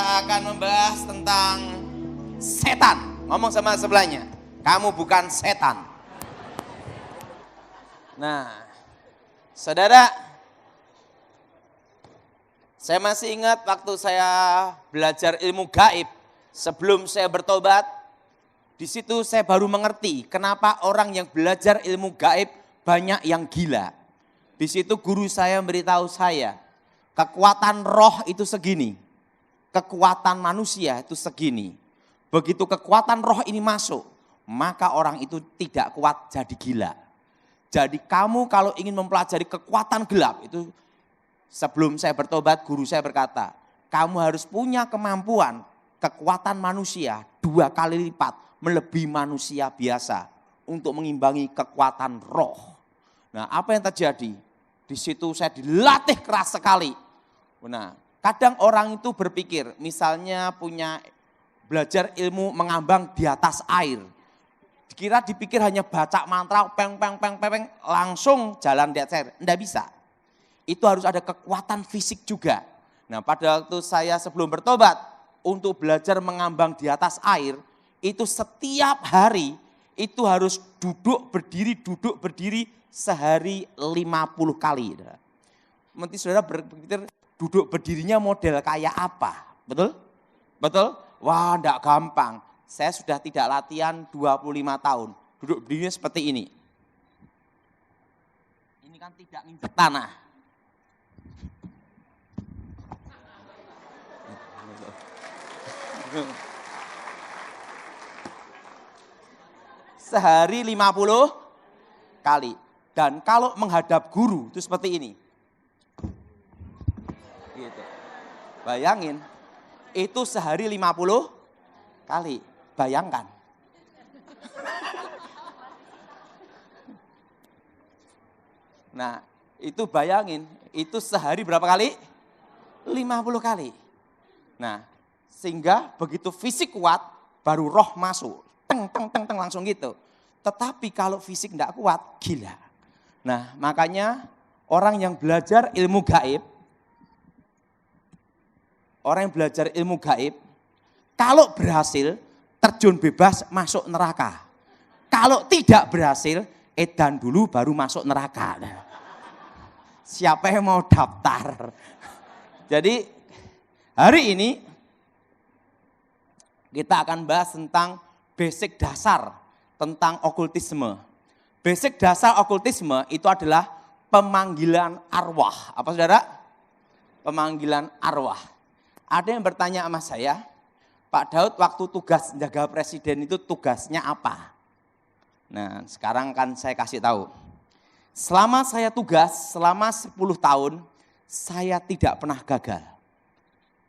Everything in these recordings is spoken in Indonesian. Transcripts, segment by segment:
kita akan membahas tentang setan. Ngomong sama sebelahnya, kamu bukan setan. Nah, saudara, saya masih ingat waktu saya belajar ilmu gaib sebelum saya bertobat. Di situ saya baru mengerti kenapa orang yang belajar ilmu gaib banyak yang gila. Di situ guru saya memberitahu saya, kekuatan roh itu segini, kekuatan manusia itu segini. Begitu kekuatan roh ini masuk, maka orang itu tidak kuat jadi gila. Jadi kamu kalau ingin mempelajari kekuatan gelap itu, sebelum saya bertobat guru saya berkata, kamu harus punya kemampuan kekuatan manusia 2 kali lipat melebihi manusia biasa untuk mengimbangi kekuatan roh. Nah, apa yang terjadi? Di situ saya dilatih keras sekali. Nah, kadang orang itu berpikir, misalnya belajar ilmu mengambang di atas air. Dipikir hanya baca mantra, peng, langsung jalan di atas air. Tidak bisa. Itu harus ada kekuatan fisik juga. Nah, pada waktu saya sebelum bertobat, untuk belajar mengambang di atas air, itu setiap hari, itu harus duduk berdiri sehari 50 kali. Nanti saudara berpikir duduk berdirinya model kayak apa? Betul? Betul? Wah, enggak gampang. Saya sudah tidak latihan 25 tahun. Duduk berdirinya seperti ini. Ini kan tidak nginjek tanah. Sehari 50 kali. Dan kalau menghadap guru itu seperti ini. Gitu. Bayangin, itu sehari 50 kali. Bayangkan. Nah, itu bayangin, itu sehari berapa kali? 50 kali. Nah, sehingga begitu fisik kuat, baru roh masuk. Teng, langsung gitu. Tetapi kalau fisik tidak kuat, gila. Nah, makanya orang yang belajar ilmu gaib, kalau berhasil, terjun bebas masuk neraka. Kalau tidak berhasil, edan dulu baru masuk neraka. Siapa yang mau daftar? Jadi hari ini kita akan bahas tentang basic dasar tentang okultisme. Basic dasar okultisme itu adalah pemanggilan arwah. Apa saudara? Pemanggilan arwah. Ada yang bertanya sama saya, Pak Daud waktu tugas jaga presiden itu tugasnya apa? Nah, sekarang kan saya kasih tahu. Selama saya tugas, selama 10 tahun, saya tidak pernah gagal.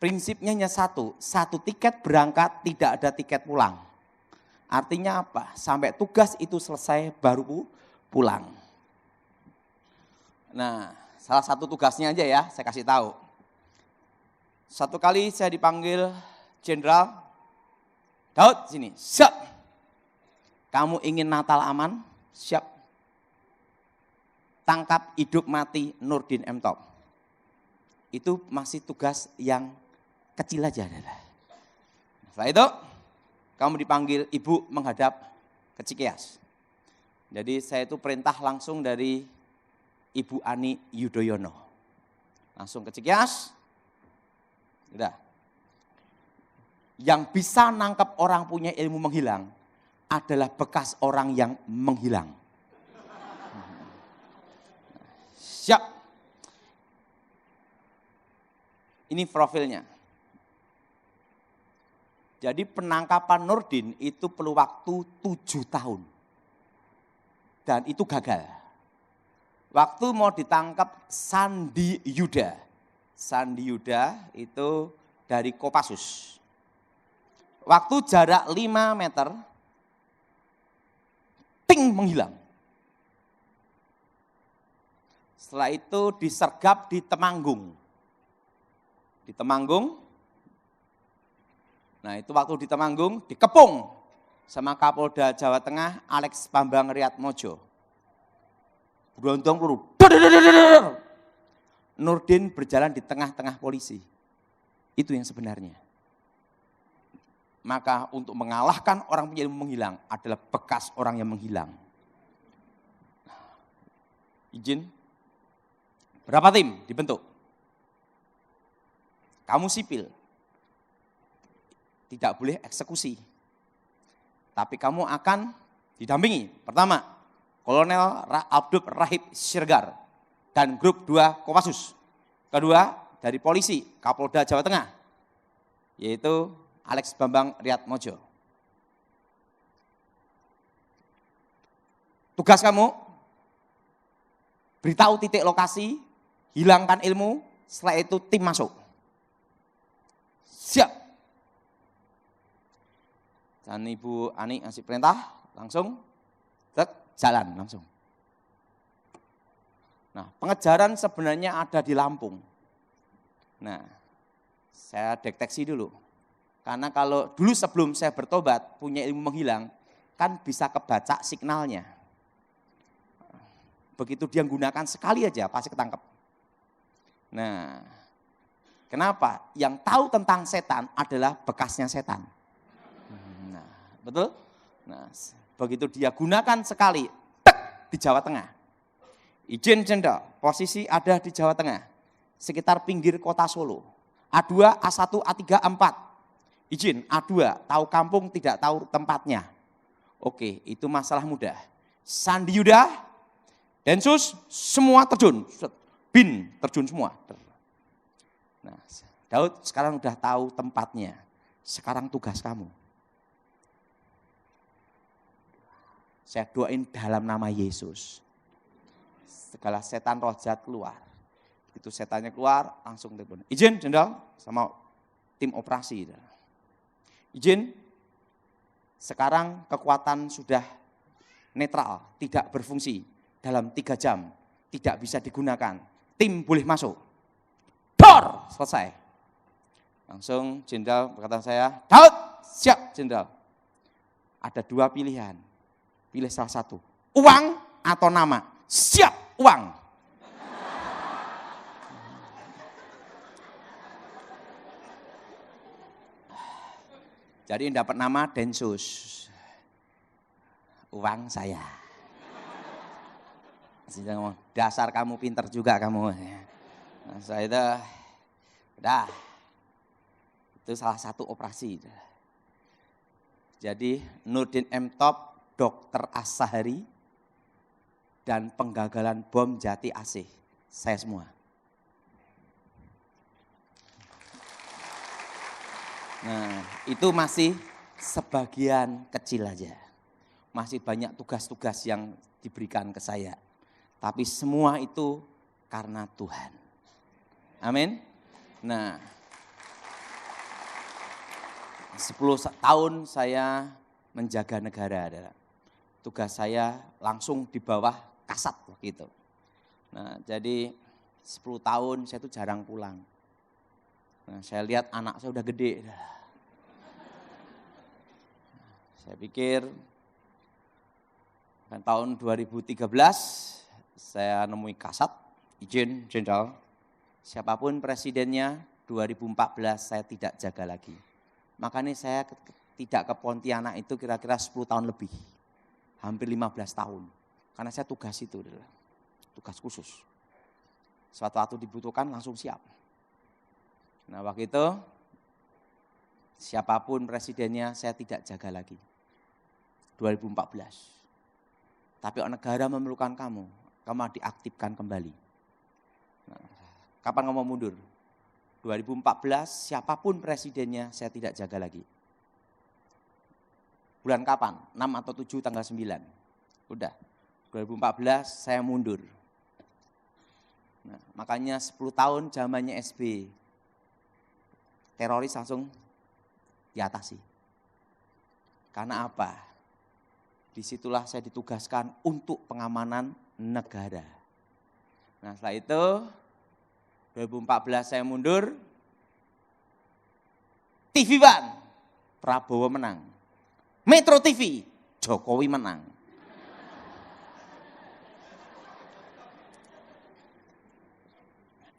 Prinsipnya hanya satu tiket berangkat, tidak ada tiket pulang. Artinya apa? Sampai tugas itu selesai baru pulang. Nah, salah satu tugasnya aja ya, saya kasih tahu. Satu kali saya dipanggil Jenderal, Daud sini, siap. Kamu ingin Natal aman? Siap. Tangkap hidup mati Nurdin M. Top. Itu masih tugas yang kecil aja. Setelah itu, kamu dipanggil ibu menghadap ke Cikeas. Jadi saya itu perintah langsung dari Ibu Ani Yudhoyono. Langsung ke Cikeas. Udah. Yang bisa nangkep orang punya ilmu menghilang adalah bekas orang yang menghilang. Siap. Ini profilnya. Jadi penangkapan Nurdin itu perlu waktu 7 tahun. Dan itu gagal. Waktu mau ditangkap Sandi Yuda. Sandi Yuda itu dari Kopassus. Waktu jarak 5 meter, ting menghilang. Setelah itu disergap di Temanggung. Di Temanggung. Nah itu waktu di Temanggung dikepung sama Kapolda Jawa Tengah Alex Bambang Riyatmojo. Berondong peluru. Nurdin berjalan di tengah-tengah polisi. Itu yang sebenarnya. Maka untuk mengalahkan orang punya ilmu menghilang adalah bekas orang yang menghilang. Izin. Berapa tim dibentuk? Kamu sipil. Tidak boleh eksekusi. Tapi kamu akan didampingi. Pertama, Kolonel Abdul Rahib Sirgar dan grup 2 Kopassus. Kedua, dari polisi Kapolda Jawa Tengah, yaitu Alex Bambang Riyatmojo. Tugas kamu, beritahu titik lokasi, hilangkan ilmu, setelah itu tim masuk. Siap. Dan Ibu Ani ngasih perintah, langsung jalan langsung. Nah, pengejaran sebenarnya ada di Lampung. Nah, saya deteksi dulu. Karena kalau dulu sebelum saya bertobat, punya ilmu menghilang, kan bisa kebaca signalnya. Begitu dia gunakan sekali aja, pasti ketangkep. Nah, kenapa? Yang tahu tentang setan adalah bekasnya setan. Nah, betul? Nah, begitu dia gunakan sekali, tek, di Jawa Tengah. Izin Jenderal, posisi ada di Jawa Tengah, sekitar pinggir kota Solo. A2, A1, A3, A4. Izin, A2, tahu kampung tidak tahu tempatnya. Oke, itu masalah mudah. Sandi Yuda, Densus, semua terjun. Bin, terjun semua. Nah, Daud sekarang udah tahu tempatnya. Sekarang tugas kamu. Saya doain dalam nama Yesus. Segala setan roh jahat keluar. Begitu setannya keluar, langsung telepon. Izin, Jenderal, sama tim operasi. Izin, sekarang kekuatan sudah netral, tidak berfungsi. Dalam 3 jam, tidak bisa digunakan. Tim boleh masuk. Dor, selesai. Langsung Jenderal berkata saya, Daud, siap Jenderal. Ada 2 pilihan, pilih salah satu. Uang atau nama? Siap, uang. Jadi yang dapat nama Densus. Uang saya. Dasar kamu pinter juga kamu. Nah, saya itu, udah, itu salah satu operasi. Jadi Nurdin M. Top, Dr. As-Sahari, dan penggagalan bom Jati Asih, saya semua. Nah, itu masih sebagian kecil aja. Masih banyak tugas-tugas yang diberikan ke saya. Tapi semua itu karena Tuhan. Amin. Nah, 10 tahun saya menjaga negara. Tugas saya langsung di bawah Kasat waktu itu. Nah, jadi 10 tahun saya itu jarang pulang. Nah, saya lihat anak saya udah gede. Saya pikir tahun 2013 saya nemui Kasat, izin Jenderal, siapapun presidennya 2014 saya tidak jaga lagi. Makanya saya tidak ke Pontianak itu kira-kira 10 tahun lebih, hampir 15 tahun. Karena saya tugas itu, tugas khusus. Suatu waktu dibutuhkan langsung siap. Nah waktu itu siapapun presidennya saya tidak jaga lagi. 2014. Tapi negara memerlukan kamu diaktifkan kembali. Nah, kapan kamu mundur? 2014 siapapun presidennya saya tidak jaga lagi. Bulan kapan? 6 atau 7 tanggal 9. Udah. 2014 saya mundur. Nah, makanya 10 tahun zamannya SB. Teroris langsung diatasi. Karena apa? Disitulah saya ditugaskan untuk pengamanan negara. Nah setelah itu 2014 saya mundur, TV One, Prabowo menang. Metro TV, Jokowi menang.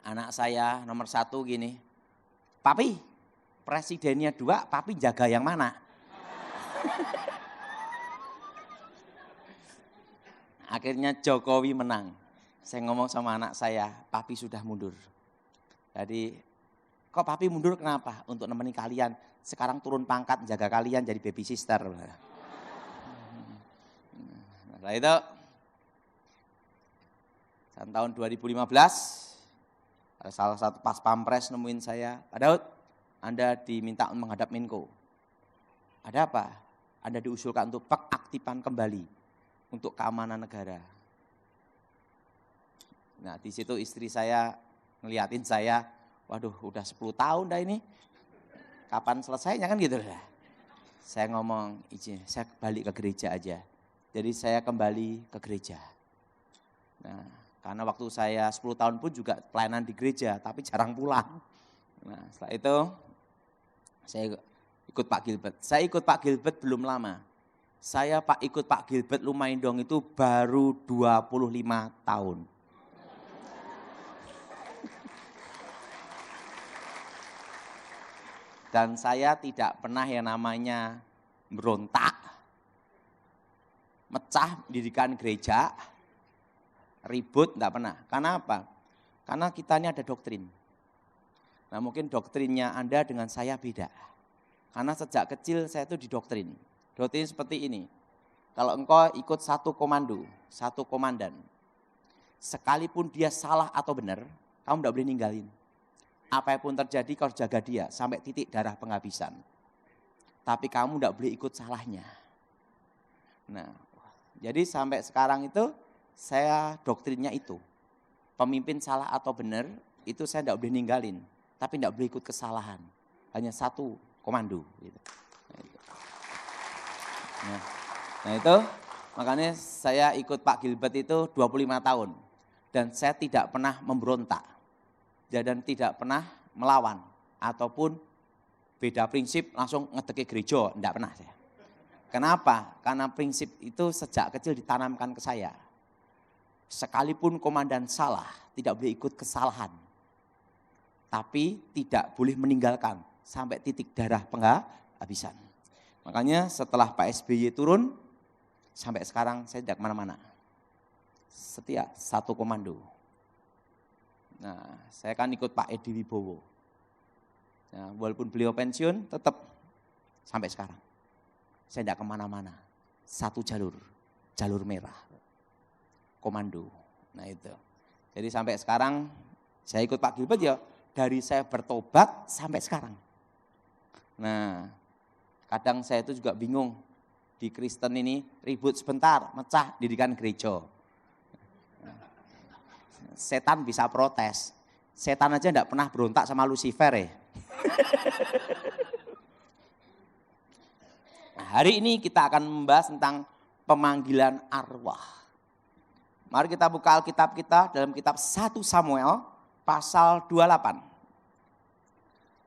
Anak saya nomor 1 gini, Papi, presidennya 2, papi jaga yang mana? Akhirnya Jokowi menang. Saya ngomong sama anak saya, papi sudah mundur. Jadi, kok papi mundur kenapa? Untuk nemenin kalian. Sekarang turun pangkat, jaga kalian jadi baby sister. Nah itu, tahun 2015, ada salah satu pas pampres nemuin saya, Pak Daud, Anda diminta menghadap Menko. Ada apa? Anda diusulkan untuk pengaktifan kembali untuk keamanan negara. Nah di situ istri saya ngeliatin saya, waduh udah 10 tahun dah ini, kapan selesainya kan gitu lah. Saya ngomong, izin, saya balik ke gereja aja. Jadi saya kembali ke gereja. Nah, karena waktu saya 10 tahun pun juga pelayanan di gereja, tapi jarang pulang. Nah setelah itu saya ikut Pak Gilbert. Saya ikut Pak Gilbert belum lama. Saya ikut Pak Gilbert Lumaindong itu baru 25 tahun. Dan saya tidak pernah yang namanya berontak, mecah mendirikan gereja, ribut, enggak pernah. Karena apa? Karena kita ini ada doktrin. Nah mungkin doktrinnya Anda dengan saya beda. Karena sejak kecil saya itu didoktrin. Doktrin seperti ini. Kalau engkau ikut satu komando, satu komandan, sekalipun dia salah atau benar, kamu enggak boleh ninggalin. Apapun terjadi kau harus jaga dia sampai titik darah penghabisan. Tapi kamu enggak boleh ikut salahnya. Nah, jadi sampai sekarang itu saya doktrinnya itu. Pemimpin salah atau benar, itu saya enggak boleh ninggalin. Tapi enggak boleh ikut kesalahan. Hanya satu komando. Gitu. Nah itu, makanya saya ikut Pak Gilbert itu 25 tahun. Dan saya tidak pernah memberontak. Dan tidak pernah melawan. Ataupun beda prinsip langsung ngedeki gereja. Enggak pernah saya. Kenapa? Karena prinsip itu sejak kecil ditanamkan ke saya. Sekalipun komandan salah, tidak boleh ikut kesalahan. Tapi tidak boleh meninggalkan sampai titik darah penghabisan. Makanya setelah Pak SBY turun, sampai sekarang saya tidak kemana-mana. Setia, satu komando. Nah, saya kan ikut Pak Edi Wibowo. Nah, walaupun beliau pensiun, tetap sampai sekarang. Saya tidak kemana-mana. Satu jalur, jalur merah. Komando. Nah itu. Jadi sampai sekarang saya ikut Pak Gilbert ya dari saya bertobat sampai sekarang. Nah kadang saya itu juga bingung di Kristen ini ribut sebentar, mecah dirikan gereja. Setan bisa protes. Setan aja enggak pernah berontak sama Lucifer ya. Nah, hari ini kita akan membahas tentang pemanggilan arwah. Mari kita buka Alkitab kita dalam kitab 1 Samuel pasal 28.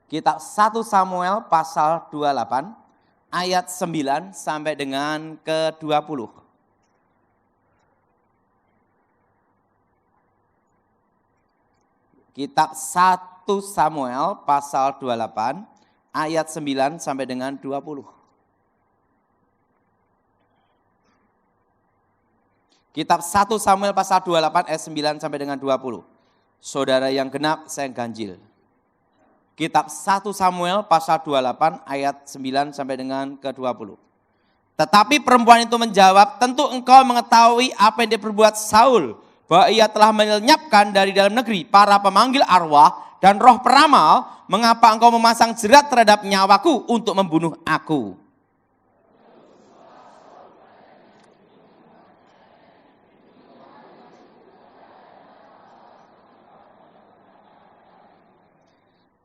Kitab 1 Samuel pasal 28 ayat 9 sampai dengan ke-20. Kitab 1 Samuel pasal 28 ayat 9 sampai dengan 20. Kitab 1 Samuel pasal 28 ayat 9 sampai dengan 20. Saudara yang genap, saya ganjil. Kitab 1 Samuel pasal 28 ayat 9 sampai dengan ke-20. Tetapi perempuan itu menjawab, tentu engkau mengetahui apa yang diperbuat Saul, bahwa ia telah melenyapkan dari dalam negeri para pemanggil arwah dan roh peramal, mengapa engkau memasang jerat terhadap nyawaku untuk membunuh aku?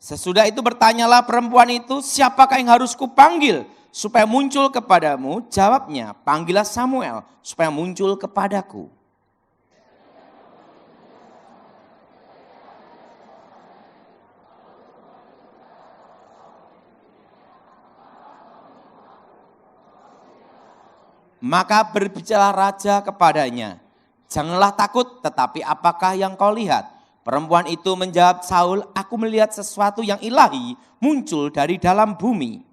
Sesudah itu bertanyalah perempuan itu, siapakah yang harus kupanggil supaya muncul kepadamu? Jawabnya, panggillah Samuel supaya muncul kepadaku. Maka berbicara raja kepadanya, janganlah takut, tetapi apakah yang kau lihat? Perempuan itu menjawab Saul, aku melihat sesuatu yang ilahi muncul dari dalam bumi.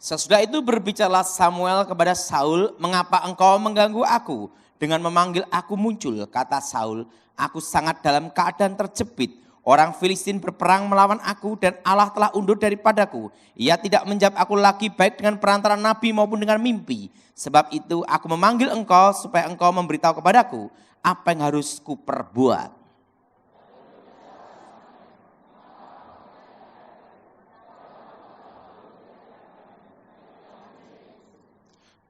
Sesudah itu berbicaralah Samuel kepada Saul, mengapa engkau mengganggu aku dengan memanggil aku muncul? Kata Saul, aku sangat dalam keadaan terjepit. Orang Filistin berperang melawan aku dan Allah telah undur daripadaku. Ia tidak menjawab aku lagi baik dengan perantara nabi maupun dengan mimpi. Sebab itu aku memanggil engkau supaya engkau memberitahu kepadaku apa yang harus kuperbuat.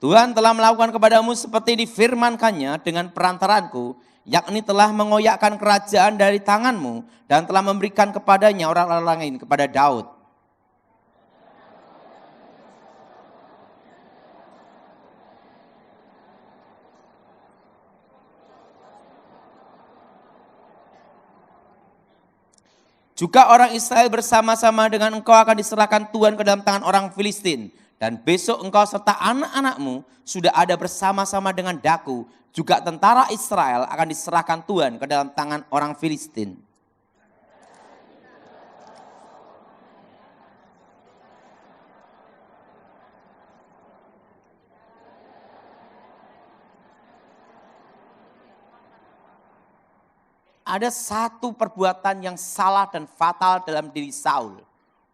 Tuhan telah melakukan kepadamu seperti difirmankannya dengan perantaranku, yakni telah mengoyakkan kerajaan dari tanganmu dan telah memberikan kepadanya orang-orang lain, kepada Daud. Juga orang Israel bersama-sama dengan engkau akan diserahkan Tuhan ke dalam tangan orang Filistin. Dan besok engkau serta anak-anakmu sudah ada bersama-sama dengan daku. Juga tentara Israel akan diserahkan Tuhan ke dalam tangan orang Filistin. Ada satu perbuatan yang salah dan fatal dalam diri Saul.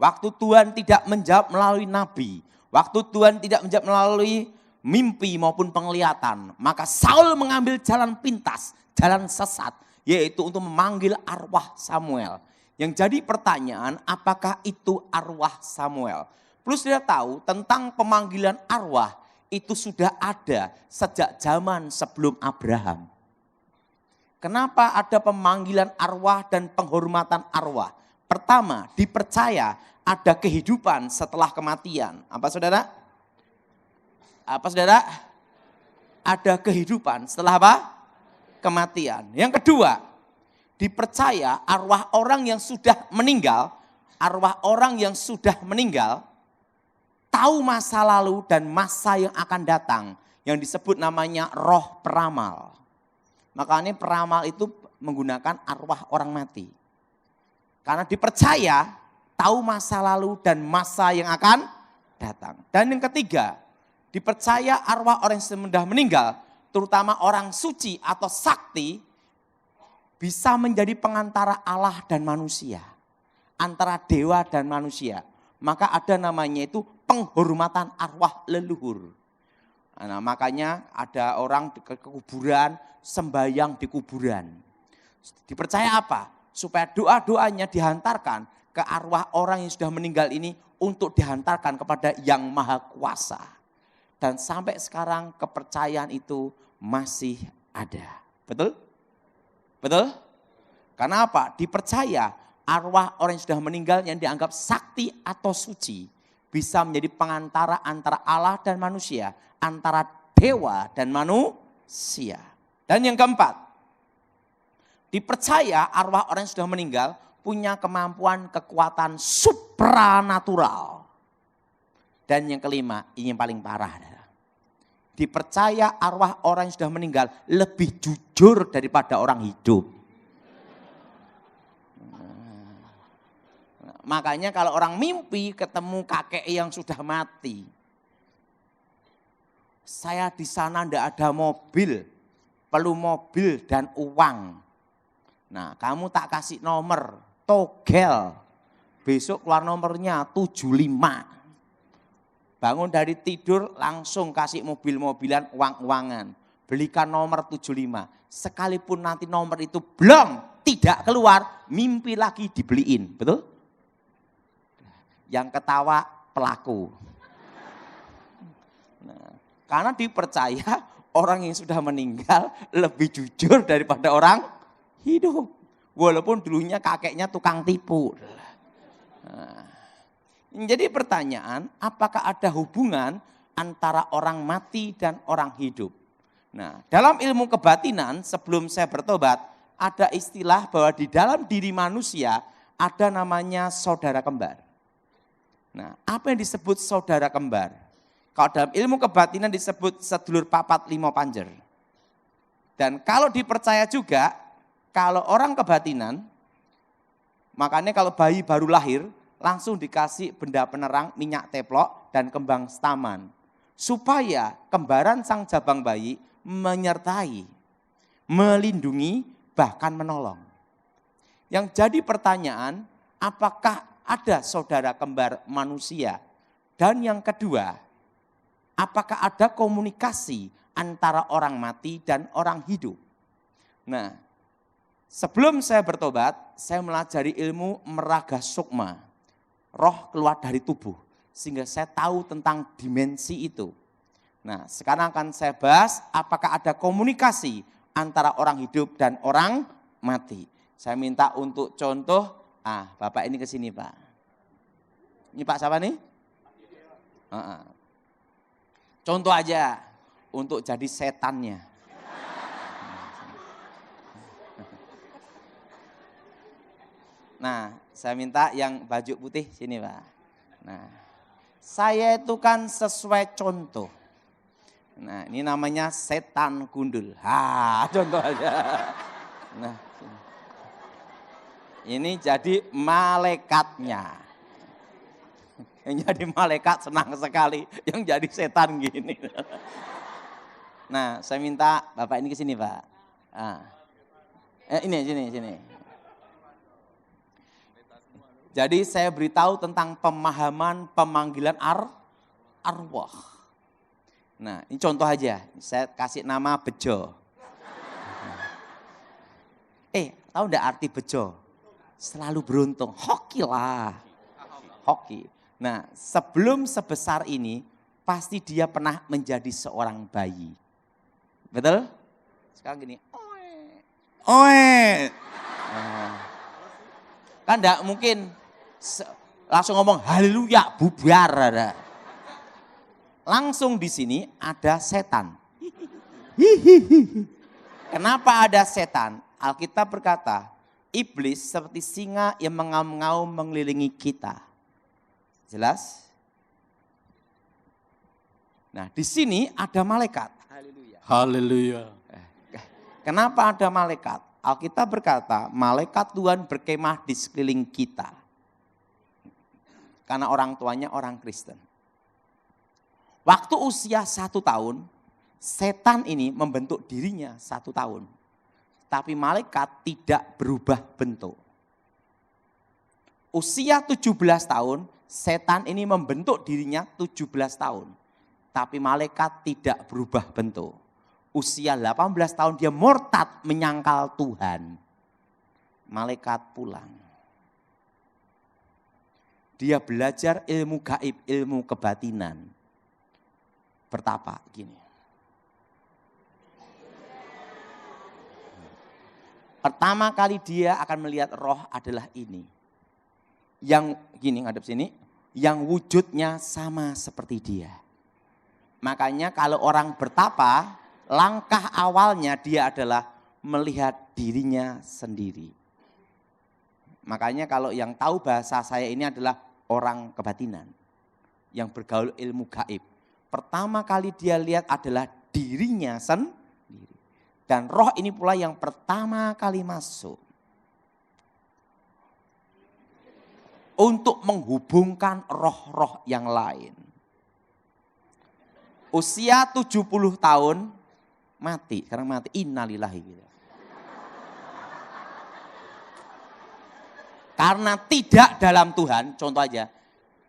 Waktu Tuhan tidak menjawab melalui nabi. Waktu Tuhan tidak menjawab melalui mimpi maupun penglihatan, maka Saul mengambil jalan pintas, jalan sesat, yaitu untuk memanggil arwah Samuel. Yang jadi pertanyaan, apakah itu arwah Samuel? Perlu saudara tahu tentang pemanggilan arwah itu sudah ada sejak zaman sebelum Abraham. Kenapa ada pemanggilan arwah dan penghormatan arwah? Pertama, dipercaya ada kehidupan setelah kematian. Apa saudara? Apa saudara? Ada kehidupan setelah apa? Kematian. Yang kedua, dipercaya arwah orang yang sudah meninggal, tahu masa lalu dan masa yang akan datang, yang disebut namanya roh peramal. Makanya peramal itu menggunakan arwah orang mati. Karena dipercaya tahu masa lalu dan masa yang akan datang. Dan yang ketiga, dipercaya arwah orang yang sudah meninggal, terutama orang suci atau sakti, bisa menjadi pengantara Allah dan manusia. Antara dewa dan manusia. Maka ada namanya itu penghormatan arwah leluhur. Nah, makanya ada orang ke kuburan, sembahyang di kuburan. Dipercaya apa? Supaya doa-doanya dihantarkan ke arwah orang yang sudah meninggal ini untuk dihantarkan kepada Yang Maha Kuasa. Dan sampai sekarang kepercayaan itu masih ada. Betul? Betul? Karena apa? Dipercaya arwah orang yang sudah meninggal yang dianggap sakti atau suci bisa menjadi pengantara antara Allah dan manusia, antara dewa dan manusia. Dan yang keempat, dipercaya arwah orang yang sudah meninggal punya kemampuan kekuatan supranatural. Dan yang kelima, ini yang paling parah. Dipercaya arwah orang yang sudah meninggal lebih jujur daripada orang hidup. Makanya kalau orang mimpi ketemu kakek yang sudah mati. Saya di sana ndak ada mobil, perlu mobil dan uang. Nah, kamu tak kasih nomor, togel. Besok keluar nomornya 75. Bangun dari tidur langsung kasih mobil-mobilan, uang-uangan. Belikan nomor 75. Sekalipun nanti nomor itu belum, tidak keluar, mimpi lagi dibeliin. Betul? Yang ketawa pelaku. Nah, karena dipercaya orang yang sudah meninggal lebih jujur daripada orang hidup. Walaupun dulunya kakeknya tukang tipu. Nah, jadi pertanyaan, apakah ada hubungan antara orang mati dan orang hidup? Nah, dalam ilmu kebatinan sebelum saya bertobat, ada istilah bahwa di dalam diri manusia ada namanya saudara kembar. Nah, apa yang disebut saudara kembar? Kalau dalam ilmu kebatinan disebut sedulur papat limo panjer. Dan kalau dipercaya juga, kalau orang kebatinan, makanya kalau bayi baru lahir, langsung dikasih benda penerang, minyak teplok, dan kembang staman. Supaya kembaran sang jabang bayi menyertai, melindungi, bahkan menolong. Yang jadi pertanyaan, apakah ada saudara kembar manusia? Dan yang kedua, apakah ada komunikasi antara orang mati dan orang hidup? Nah, sebelum saya bertobat, saya melajari ilmu meraga sukma. Roh keluar dari tubuh, sehingga saya tahu tentang dimensi itu. Nah, sekarang akan saya bahas apakah ada komunikasi antara orang hidup dan orang mati. Saya minta untuk contoh, Bapak ini ke sini Pak. Ini Pak siapa nih? Contoh aja, untuk jadi setannya. Nah, saya minta yang baju putih sini Pak. Nah, saya itu kan sesuai contoh. Nah, ini namanya setan gundul. Contoh aja. Nah, ini jadi malaikatnya. Yang jadi malaikat senang sekali, yang jadi setan gini. Nah, saya minta Bapak ini ke sini Pak. Sini. Jadi saya beritahu tentang pemahaman pemanggilan arwah. Nah, ini contoh aja. Saya kasih nama bejo. Tahu enggak arti bejo? Selalu beruntung. Hoki lah. Hoki. Nah, sebelum sebesar ini, pasti dia pernah menjadi seorang bayi. Betul? Sekarang gini. Oe. Kan enggak mungkin langsung ngomong haleluya bubar. Langsung di sini ada setan. Kenapa ada setan? Alkitab berkata, iblis seperti singa yang mengaum-ngaum mengelilingi kita. Jelas? Nah, di sini ada malaikat. Haleluya. Kenapa ada malaikat? Alkitab berkata, malaikat Tuhan berkemah di sekeliling kita. Karena orang tuanya orang Kristen. Waktu usia 1 tahun, setan ini membentuk dirinya 1 tahun. Tapi malaikat tidak berubah bentuk. Usia 17 tahun, setan ini membentuk dirinya 17 tahun. Tapi malaikat tidak berubah bentuk. Usia 18 tahun dia murtad menyangkal Tuhan. Malaikat pulang. Dia belajar ilmu gaib, ilmu kebatinan. Bertapa gini. Pertama kali dia akan melihat roh adalah ini. Yang gini ngadep sini, yang wujudnya sama seperti dia. Makanya kalau orang bertapa, langkah awalnya dia adalah melihat dirinya sendiri. Makanya kalau yang tahu bahasa saya ini adalah orang kebatinan. Yang bergaul ilmu gaib. Pertama kali dia lihat adalah dirinya sendiri. Dan roh ini pula yang pertama kali masuk. Untuk menghubungkan roh-roh yang lain. Usia 70 tahun mati, sekarang mati, innalillahi gitu. Karena tidak dalam Tuhan, contoh aja,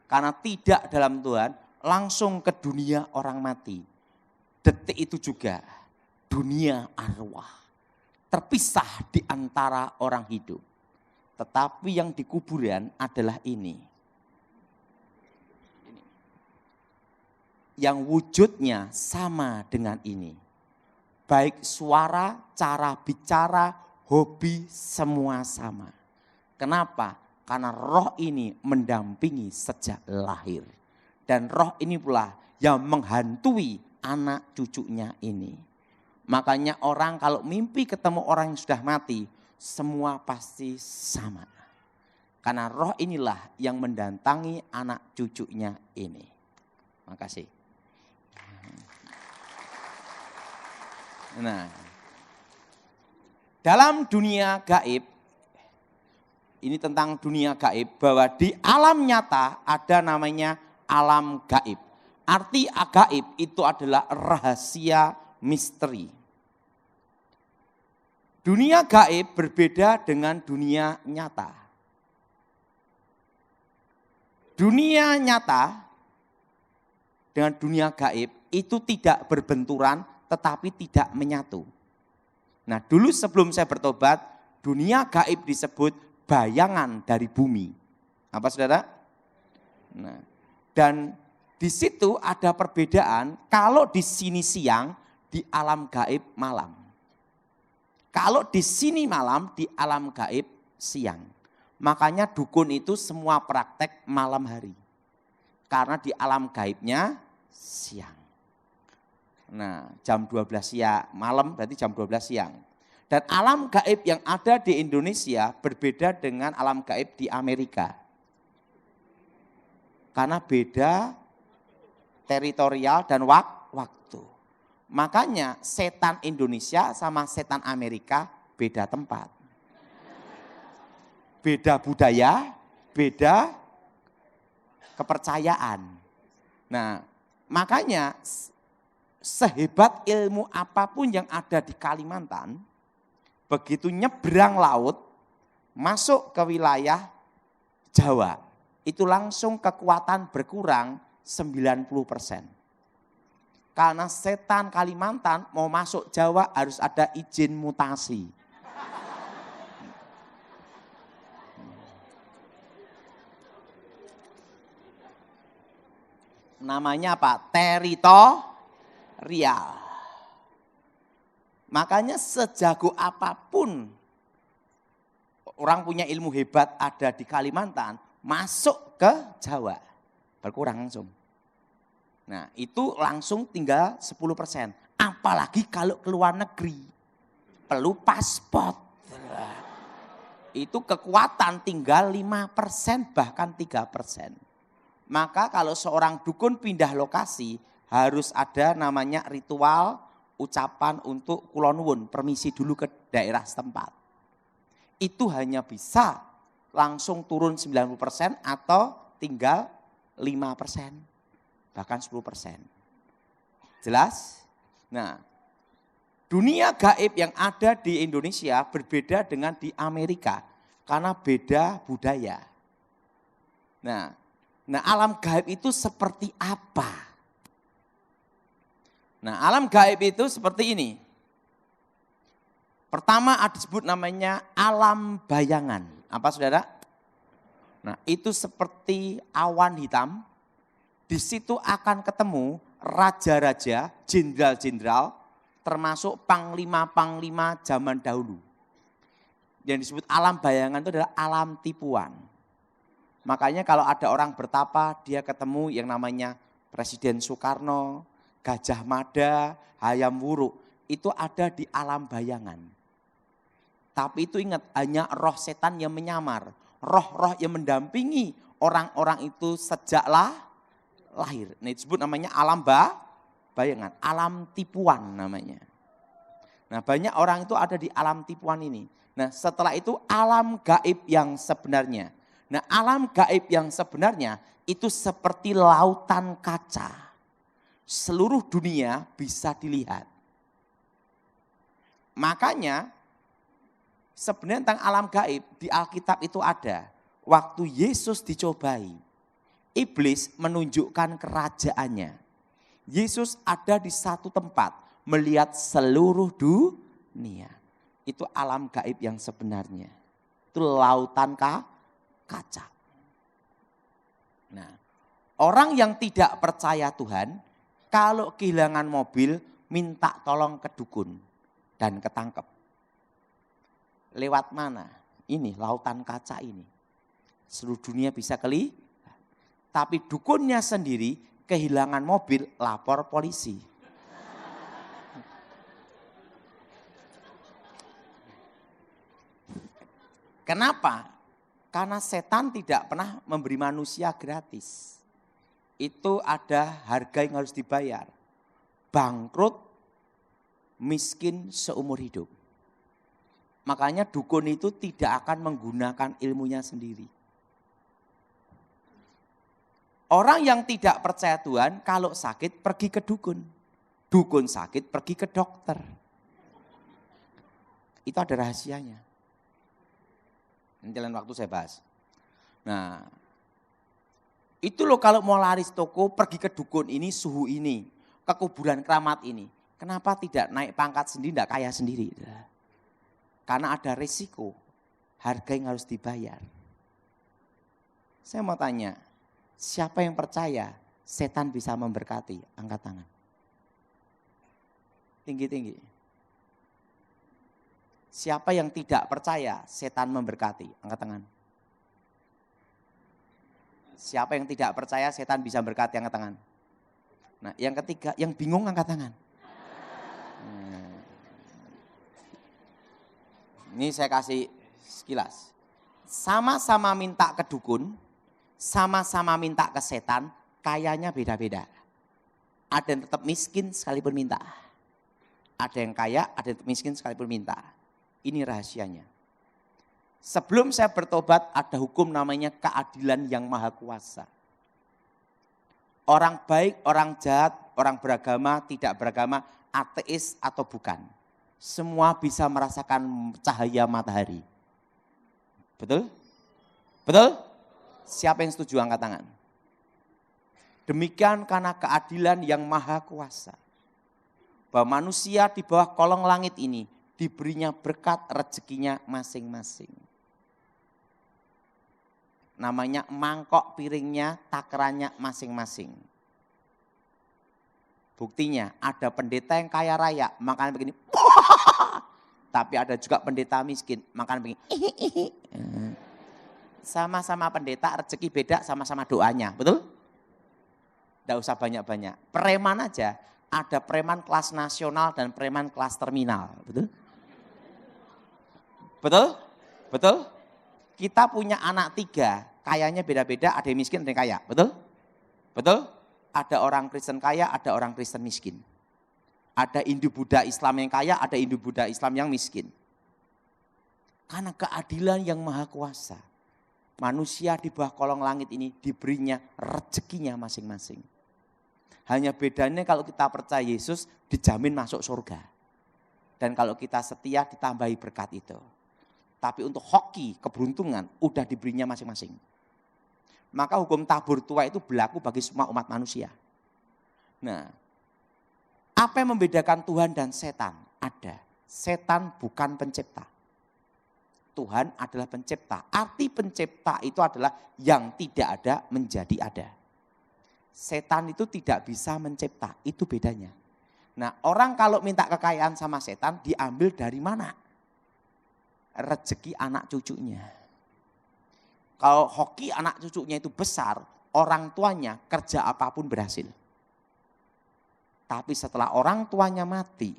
karena tidak dalam Tuhan, langsung ke dunia orang mati. Detik itu juga dunia arwah, terpisah di antara orang hidup. Tetapi yang di kuburan adalah ini. Yang wujudnya sama dengan ini. Baik suara, cara bicara, hobi, semua sama. Kenapa? Karena roh ini mendampingi sejak lahir. Dan roh ini pula yang menghantui anak cucunya ini. Makanya orang kalau mimpi ketemu orang yang sudah mati, semua pasti sama. Karena roh inilah yang mendatangi anak cucunya ini. Makasih. Nah, dalam dunia gaib, ini tentang dunia gaib, bahwa di alam nyata ada namanya alam gaib. Arti gaib itu adalah rahasia misteri. Dunia gaib berbeda dengan dunia nyata. Dunia nyata dengan dunia gaib itu tidak berbenturan tetapi tidak menyatu. Nah, dulu sebelum saya bertobat, dunia gaib disebut bayangan dari bumi. Apa saudara? Nah, dan di situ ada perbedaan, kalau di sini siang, di alam gaib malam. Kalau di sini malam, di alam gaib siang. Makanya dukun itu semua praktek malam hari. Karena di alam gaibnya siang. Nah, jam 12 siang, malam berarti jam 12 siang. Dan alam gaib yang ada di Indonesia berbeda dengan alam gaib di Amerika. Karena beda teritorial dan waktu. Makanya setan Indonesia sama setan Amerika beda tempat. Beda budaya, beda kepercayaan. Nah, makanya sehebat ilmu apapun yang ada di Kalimantan, begitu nyebrang laut, masuk ke wilayah Jawa, itu langsung kekuatan berkurang 90%. Karena setan Kalimantan mau masuk Jawa harus ada izin mutasi. Namanya apa? Teritorial. Makanya sejago apapun orang punya ilmu hebat ada di Kalimantan, masuk ke Jawa, berkurang langsung. Nah, itu langsung tinggal 10%. Apalagi kalau keluar negeri, perlu paspor. Itu kekuatan tinggal 5%, bahkan 3%. Maka kalau seorang dukun pindah lokasi, harus ada namanya ritual ucapan untuk kulon nuwun, permisi dulu ke daerah setempat. Itu hanya bisa langsung turun 90% atau tinggal 5%, bahkan 10%. Jelas? Nah, dunia gaib yang ada di Indonesia berbeda dengan di Amerika karena beda budaya. Nah, alam gaib itu seperti apa? Nah, alam gaib itu seperti ini. Pertama ada disebut namanya alam bayangan. Apa saudara? Nah, itu seperti awan hitam. Di situ akan ketemu raja-raja, jenderal-jenderal, termasuk panglima-panglima zaman dahulu. Yang disebut alam bayangan itu adalah alam tipuan. Makanya kalau ada orang bertapa, dia ketemu yang namanya Presiden Soekarno, Gajah Mada, Hayam Wuruk, itu ada di alam bayangan. Tapi itu ingat, hanya roh setan yang menyamar, roh-roh yang mendampingi orang-orang itu sejak lahir. Nah, disebut namanya alam bayangan, alam tipuan namanya. Nah, banyak orang itu ada di alam tipuan ini. Nah, setelah itu alam gaib yang sebenarnya. Nah, alam gaib yang sebenarnya itu seperti lautan kaca. Seluruh dunia bisa dilihat. Makanya sebenarnya tentang alam gaib di Alkitab itu ada. Waktu Yesus dicobai, iblis menunjukkan kerajaannya. Yesus ada di satu tempat melihat seluruh dunia. Itu alam gaib yang sebenarnya. Itu lautan kaca. Nah, orang yang tidak percaya Tuhan, kalau kehilangan mobil, minta tolong ke dukun dan ketangkep. Lewat mana? Ini lautan kaca ini. Seluruh dunia bisa tapi dukunnya sendiri kehilangan mobil, lapor polisi. Kenapa? Karena setan tidak pernah memberi manusia gratis. Itu ada harga yang harus dibayar. Bangkrut, miskin seumur hidup. Makanya dukun itu tidak akan menggunakan ilmunya sendiri. Orang yang tidak percaya Tuhan kalau sakit pergi ke dukun. Dukun sakit pergi ke dokter. Itu ada rahasianya. Nanti lain waktu saya bahas. Nah, itu loh kalau mau laris toko pergi ke dukun ini, suhu ini, ke kuburan keramat ini. Kenapa tidak naik pangkat sendiri, tidak kaya sendiri? Karena ada resiko, harga yang harus dibayar. Saya mau tanya, siapa yang percaya setan bisa memberkati? Angkat tangan. Tinggi-tinggi. Siapa yang tidak percaya setan memberkati? Angkat tangan. Siapa yang tidak percaya setan bisa berkati? Angkat tangan. Nah, yang ketiga, yang bingung angkat tangan. Ini saya kasih sekilas. Sama-sama minta ke dukun, sama-sama minta ke setan, kayanya beda-beda. Ada yang tetap miskin sekalipun minta. Ada yang kaya, ada yang tetap miskin sekalipun minta. Ini rahasianya. Sebelum saya bertobat ada hukum namanya keadilan yang maha kuasa. Orang baik, orang jahat, orang beragama, tidak beragama, ateis atau bukan. Semua bisa merasakan cahaya matahari. Betul? Betul? Siapa yang setuju angkat tangan? Demikian karena keadilan yang maha kuasa. Bahwa manusia di bawah kolong langit ini diberinya berkat rezekinya masing-masing. Namanya mangkok piringnya, takarannya masing-masing. Buktinya ada pendeta yang kaya raya, makan begini. Tapi ada juga pendeta miskin, makan begini. Sama-sama pendeta, rezeki beda, sama-sama doanya, betul? Tidak usah banyak-banyak. Preman aja, ada preman kelas nasional dan preman kelas terminal, betul? Betul? Betul? Kita punya anak 3, kayanya beda-beda, ada yang miskin, ada yang kaya, betul? Betul? Ada orang Kristen kaya, ada orang Kristen miskin. Ada Hindu Buddha Islam yang kaya, ada Hindu Buddha Islam yang miskin. Karena keadilan yang maha kuasa. Manusia di bawah kolong langit ini diberinya rezekinya masing-masing. Hanya bedanya kalau kita percaya Yesus dijamin masuk surga. Dan kalau kita setia ditambahi berkat itu. Tapi untuk hoki, keberuntungan udah diberinya masing-masing. Maka hukum tabur tua itu berlaku bagi semua umat manusia. Nah, apa yang membedakan Tuhan dan setan? Ada. Setan bukan pencipta. Tuhan adalah pencipta. Arti pencipta itu adalah yang tidak ada menjadi ada. Setan itu tidak bisa mencipta, itu bedanya. Nah, orang kalau minta kekayaan sama setan diambil dari mana? Rezeki anak cucunya. Kalau hoki anak cucunya itu besar, orang tuanya kerja apapun berhasil. Tapi setelah orang tuanya mati,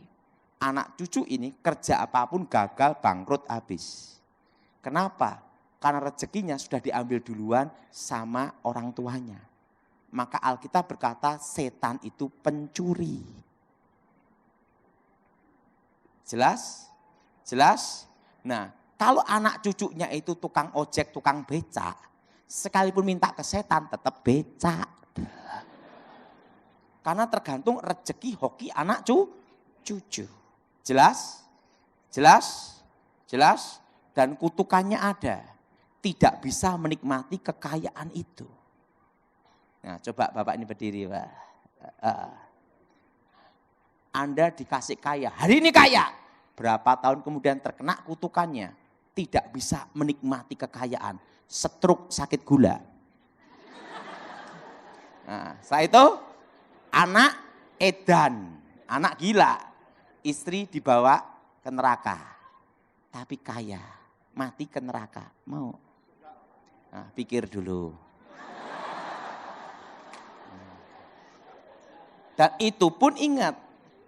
anak cucu ini kerja apapun gagal, bangkrut, habis. Kenapa? Karena rezekinya sudah diambil duluan sama orang tuanya. Maka Alkitab berkata setan itu pencuri. Jelas? Jelas? Nah, kalau anak cucunya itu tukang ojek, tukang becak, sekalipun minta ke setan tetap becak. Karena tergantung rezeki hoki anak cucu. Jelas? Jelas? Jelas? Dan kutukannya ada. Tidak bisa menikmati kekayaan itu. Nah, coba Bapak ini berdiri, Pak. Anda dikasih kaya, hari ini kaya. Berapa tahun kemudian terkena kutukannya. Tidak bisa menikmati kekayaan. Stroke, sakit gula. Nah, setelah itu anak edan, anak gila. Istri dibawa ke neraka. Tapi kaya, mati ke neraka. Mau? Nah, pikir dulu. Dan itu pun ingat,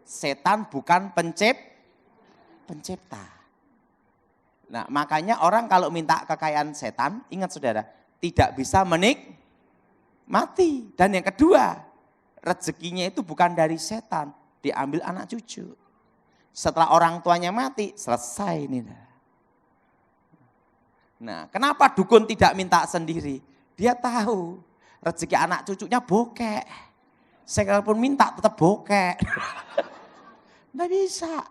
setan bukan pencipta. Nah, makanya orang kalau minta kekayaan setan, ingat saudara, tidak bisa menikmati. Dan yang kedua, rezekinya itu bukan dari setan, diambil anak cucu. Setelah orang tuanya mati, selesai ini. Nah, kenapa dukun tidak minta sendiri? Dia tahu rezeki anak cucunya bokek. Saya pun minta tetap bokek. Nggak bisa.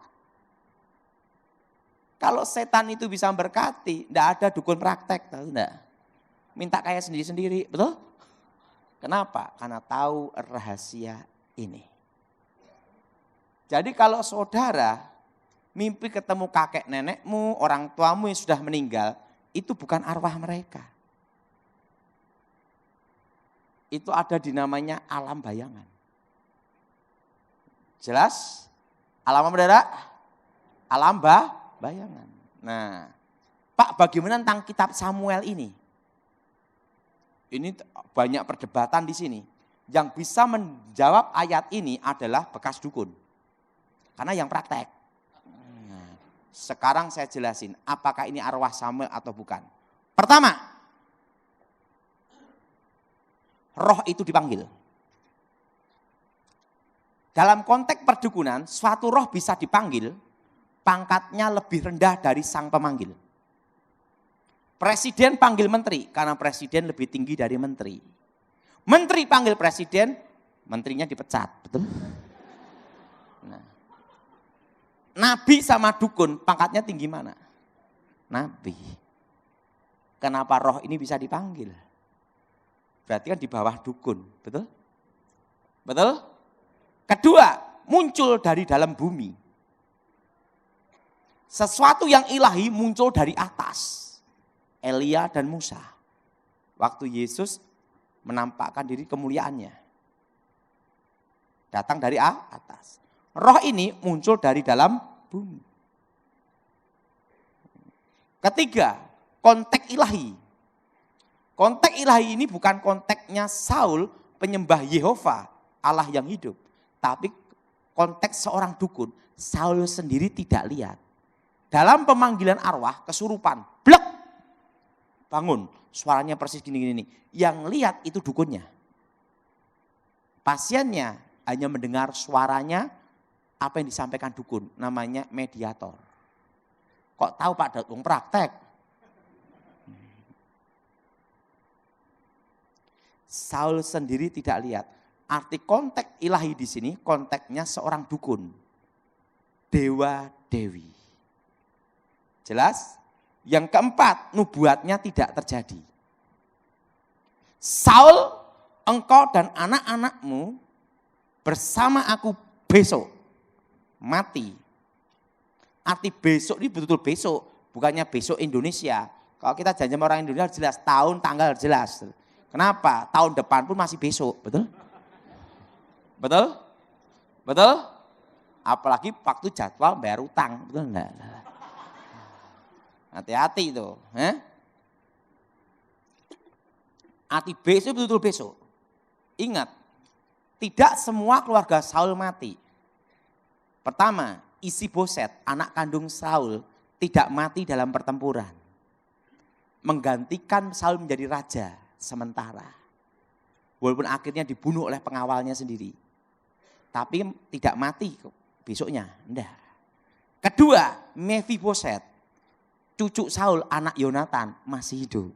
Kalau setan itu bisa berkati, enggak ada dukun praktek, tahu enggak? Minta kayak sendiri-sendiri, betul? Kenapa? Karena tahu rahasia ini. Jadi kalau saudara mimpi ketemu kakek nenekmu, orang tuamu yang sudah meninggal, itu bukan arwah mereka. Itu ada di namanya alam bayangan. Jelas? Alam apa, saudara? Alam bayangan. Nah, Pak, bagaimana tentang kitab Samuel ini? Ini banyak perdebatan di sini. Yang bisa menjawab ayat ini adalah bekas dukun. Karena yang praktek. Nah, sekarang saya jelasin apakah ini arwah Samuel atau bukan. Pertama, roh itu dipanggil. Dalam konteks perdukunan, suatu roh bisa dipanggil, pangkatnya lebih rendah dari sang pemanggil. Presiden panggil menteri, karena presiden lebih tinggi dari menteri. Menteri panggil presiden, menterinya dipecat, betul? Nah, nabi sama dukun, pangkatnya tinggi mana? Nabi. Kenapa roh ini bisa dipanggil? Berarti kan di bawah dukun, betul? Betul? Kedua, muncul dari dalam bumi. Sesuatu yang ilahi muncul dari atas. Elia dan Musa. Waktu Yesus menampakkan diri kemuliaannya. Datang dari atas. Roh ini muncul dari dalam bumi. Ketiga, konteks ilahi. Konteks ilahi ini bukan konteksnya Saul penyembah Yehova, Allah yang hidup. Tapi konteks seorang dukun, Saul sendiri tidak lihat. Dalam pemanggilan arwah, kesurupan, blek, bangun, suaranya persis gini-gini. Yang lihat itu dukunnya. Pasiennya hanya mendengar suaranya, apa yang disampaikan dukun, namanya mediator. Kok tahu Pak Datung praktek? Saul sendiri tidak lihat. Arti konteks ilahi di sini, konteksnya seorang dukun. Dewa Dewi. Jelas? Yang keempat, nubuatnya tidak terjadi. Saul, engkau dan anak-anakmu bersama aku besok mati. Arti besok ini betul-betul besok, bukannya besok Indonesia. Kalau kita janji sama orang Indonesia jelas, tahun, tanggal jelas. Kenapa? Tahun depan pun masih besok, betul? Betul? Betul? Apalagi waktu jadwal bayar utang, betul enggak? Hati-hati itu. Arti besok betul-betul besok. Ingat, tidak semua keluarga Saul mati. Pertama, Isiboset, anak kandung Saul, tidak mati dalam pertempuran. Menggantikan Saul menjadi raja sementara. Walaupun akhirnya dibunuh oleh pengawalnya sendiri. Tapi tidak mati besoknya. Enggak. Kedua, Mephiboset, cucu Saul, anak Yonatan, masih hidup.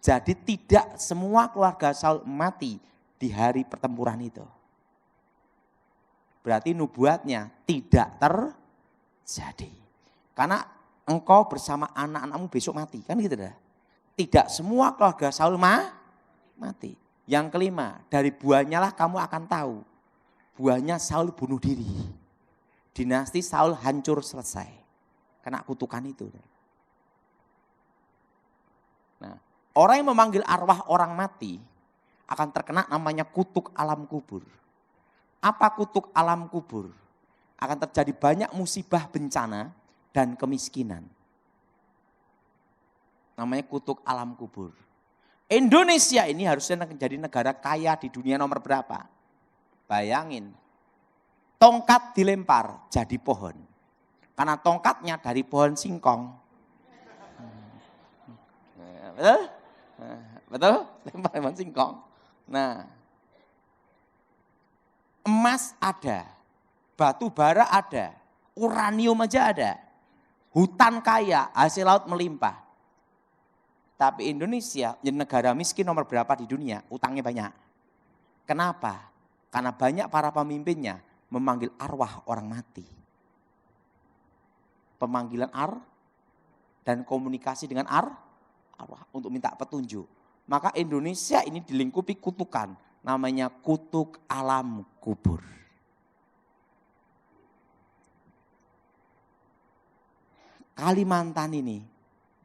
Jadi tidak semua keluarga Saul mati di hari pertempuran itu. Berarti nubuatnya tidak terjadi. Karena engkau bersama anak-anakmu besok mati. Kan gitu dah. Tidak semua keluarga Saul mati. Yang kelima, dari buahnya lah kamu akan tahu. Buahnya Saul bunuh diri. Dinasti Saul hancur selesai. Kena kutukan itu. Nah, orang yang memanggil arwah orang mati akan terkena namanya kutuk alam kubur. Apa kutuk alam kubur? Akan terjadi banyak musibah bencana dan kemiskinan. Namanya kutuk alam kubur. Indonesia ini harusnya menjadi negara kaya di dunia nomor berapa? Bayangin, tongkat dilempar jadi pohon. Karena tongkatnya dari pohon singkong. betul? Betul? Lempar singkong. Nah, emas ada, batu bara ada, uranium aja ada, hutan kaya, hasil laut melimpah. Tapi Indonesia, negara miskin nomor berapa di dunia, utangnya banyak. Kenapa? Karena banyak para pemimpinnya memanggil arwah orang mati. Pemanggilan dan komunikasi dengan arwah untuk minta petunjuk. Maka Indonesia ini dilingkupi kutukan, namanya kutuk alam kubur. Kalimantan ini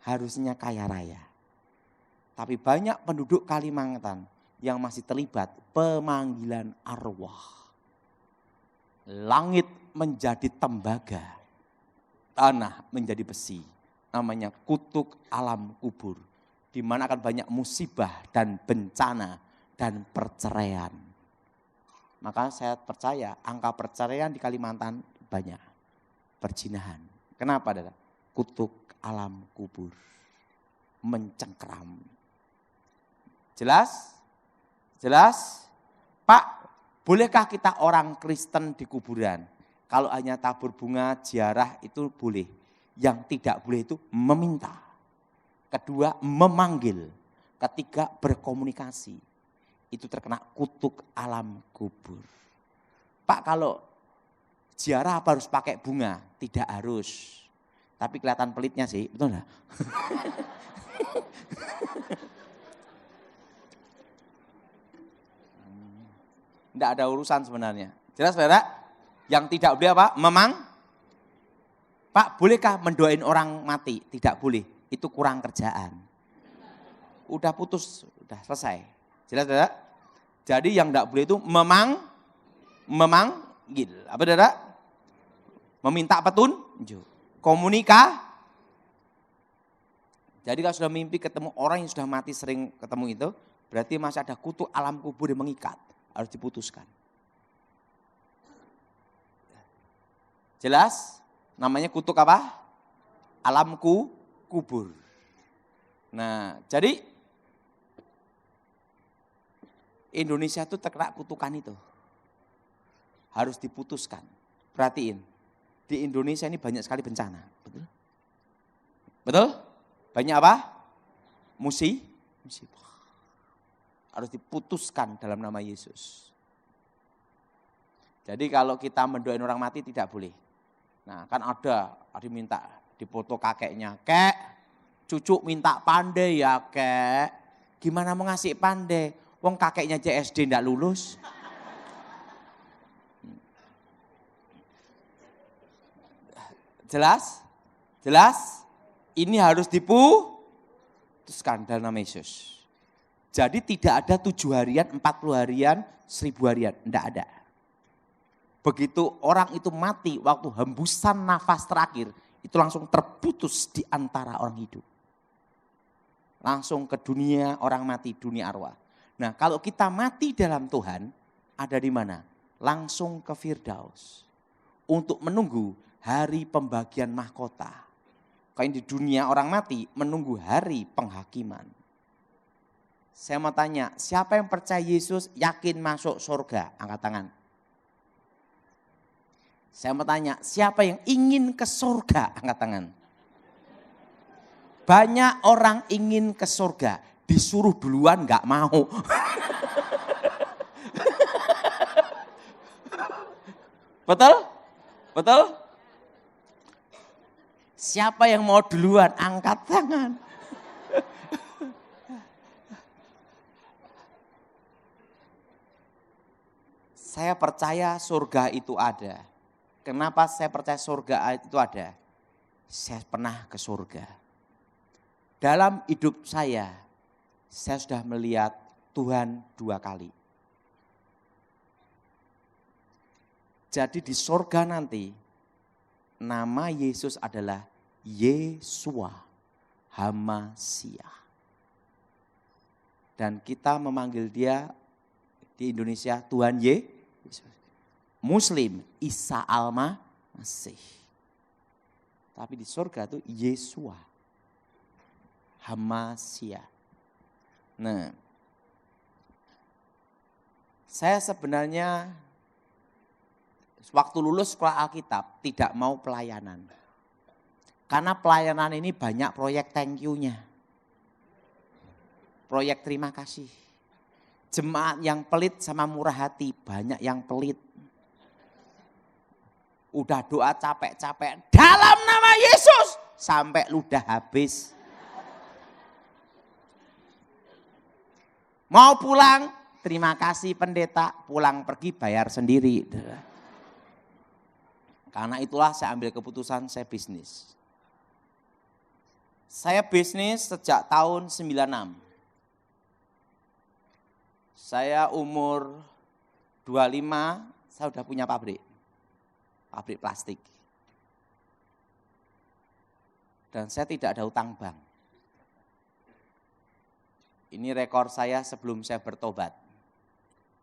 harusnya kaya raya. Tapi banyak penduduk Kalimantan yang masih terlibat pemanggilan arwah. Langit menjadi tembaga, tanah menjadi besi. Namanya kutuk alam kubur. Di mana akan banyak musibah dan bencana dan perceraian. Maka saya percaya angka perceraian di Kalimantan banyak. Perzinahan. Kenapa? Adalah kutuk alam kubur. Mencengkeram. Jelas? Jelas? Pak, bolehkah kita orang Kristen di kuburan? Kalau hanya tabur bunga, ziarah itu boleh. Yang tidak boleh itu meminta. Kedua, memanggil. Ketiga, berkomunikasi. Itu terkena kutuk alam kubur. Pak, kalau ziarah apa harus pakai bunga? Tidak harus. Tapi kelihatan pelitnya sih, betul enggak? Enggak ada urusan sebenarnya. Jelas saudara? Yang tidak boleh apa? Pak, bolehkah mendoain orang mati? Tidak boleh. Itu kurang kerjaan. Udah putus, udah selesai. Jelas saudara? Jadi yang enggak boleh itu memanggil. Apa saudara? Meminta petunjuk. Jadi kalau sudah mimpi ketemu orang yang sudah mati sering ketemu itu, berarti masih ada kutuk alam kubur yang mengikat. Harus diputuskan. Jelas? Namanya kutuk apa? Alam kubur. Nah, jadi Indonesia itu terkena kutukan itu. Harus diputuskan. Perhatiin, di Indonesia ini banyak sekali bencana. Betul? Betul? Banyak apa? Musibah. Harus diputuskan dalam nama Yesus. Jadi kalau kita mendoain orang mati tidak boleh. Nah kan ada minta dipoto kakeknya. Kek, cucu minta pandai ya kek. Gimana mau ngasih pandai? Wong kakeknya JSD enggak lulus. Jelas? Jelas? Ini harus diputuskan dalam nama Yesus. Jadi tidak ada 7 harian, 40 harian, 1000 harian. Tidak ada. Begitu orang itu mati waktu hembusan nafas terakhir, itu langsung terputus di antara orang hidup. Langsung ke dunia orang mati, dunia arwah. Nah kalau kita mati dalam Tuhan, ada di mana? Langsung ke Firdaus. Untuk menunggu hari pembagian mahkota. Kalau di dunia orang mati, menunggu hari penghakiman. Saya mau tanya, siapa yang percaya Yesus yakin masuk surga? Angkat tangan. Saya mau tanya, siapa yang ingin ke surga? Angkat tangan. Banyak orang ingin ke surga, disuruh duluan gak mau. Betul? Betul? Siapa yang mau duluan? Angkat tangan. Saya percaya surga itu ada. Kenapa saya percaya surga itu ada? Saya pernah ke surga. Dalam hidup saya sudah melihat Tuhan 2 kali. Jadi di surga nanti, nama Yesus adalah Yesua Hamasyah. Dan kita memanggil dia di Indonesia Tuhan Yesus. Muslim Isa Al-Masih. Tapi di surga itu Yesua. Hamasia. Nah, saya sebenarnya waktu lulus sekolah Alkitab tidak mau pelayanan. Karena pelayanan ini banyak proyek thank you-nya. Proyek terima kasih. Jemaat yang pelit sama murah hati, banyak yang pelit. Udah doa capek-capek, dalam nama Yesus, sampai ludah habis. Mau pulang, terima kasih pendeta, pulang pergi bayar sendiri. Karena itulah saya ambil keputusan saya bisnis. Saya bisnis sejak tahun 96. Saya umur 25, saya udah punya pabrik plastik. Dan saya tidak ada utang bank. Ini rekor saya sebelum saya bertobat.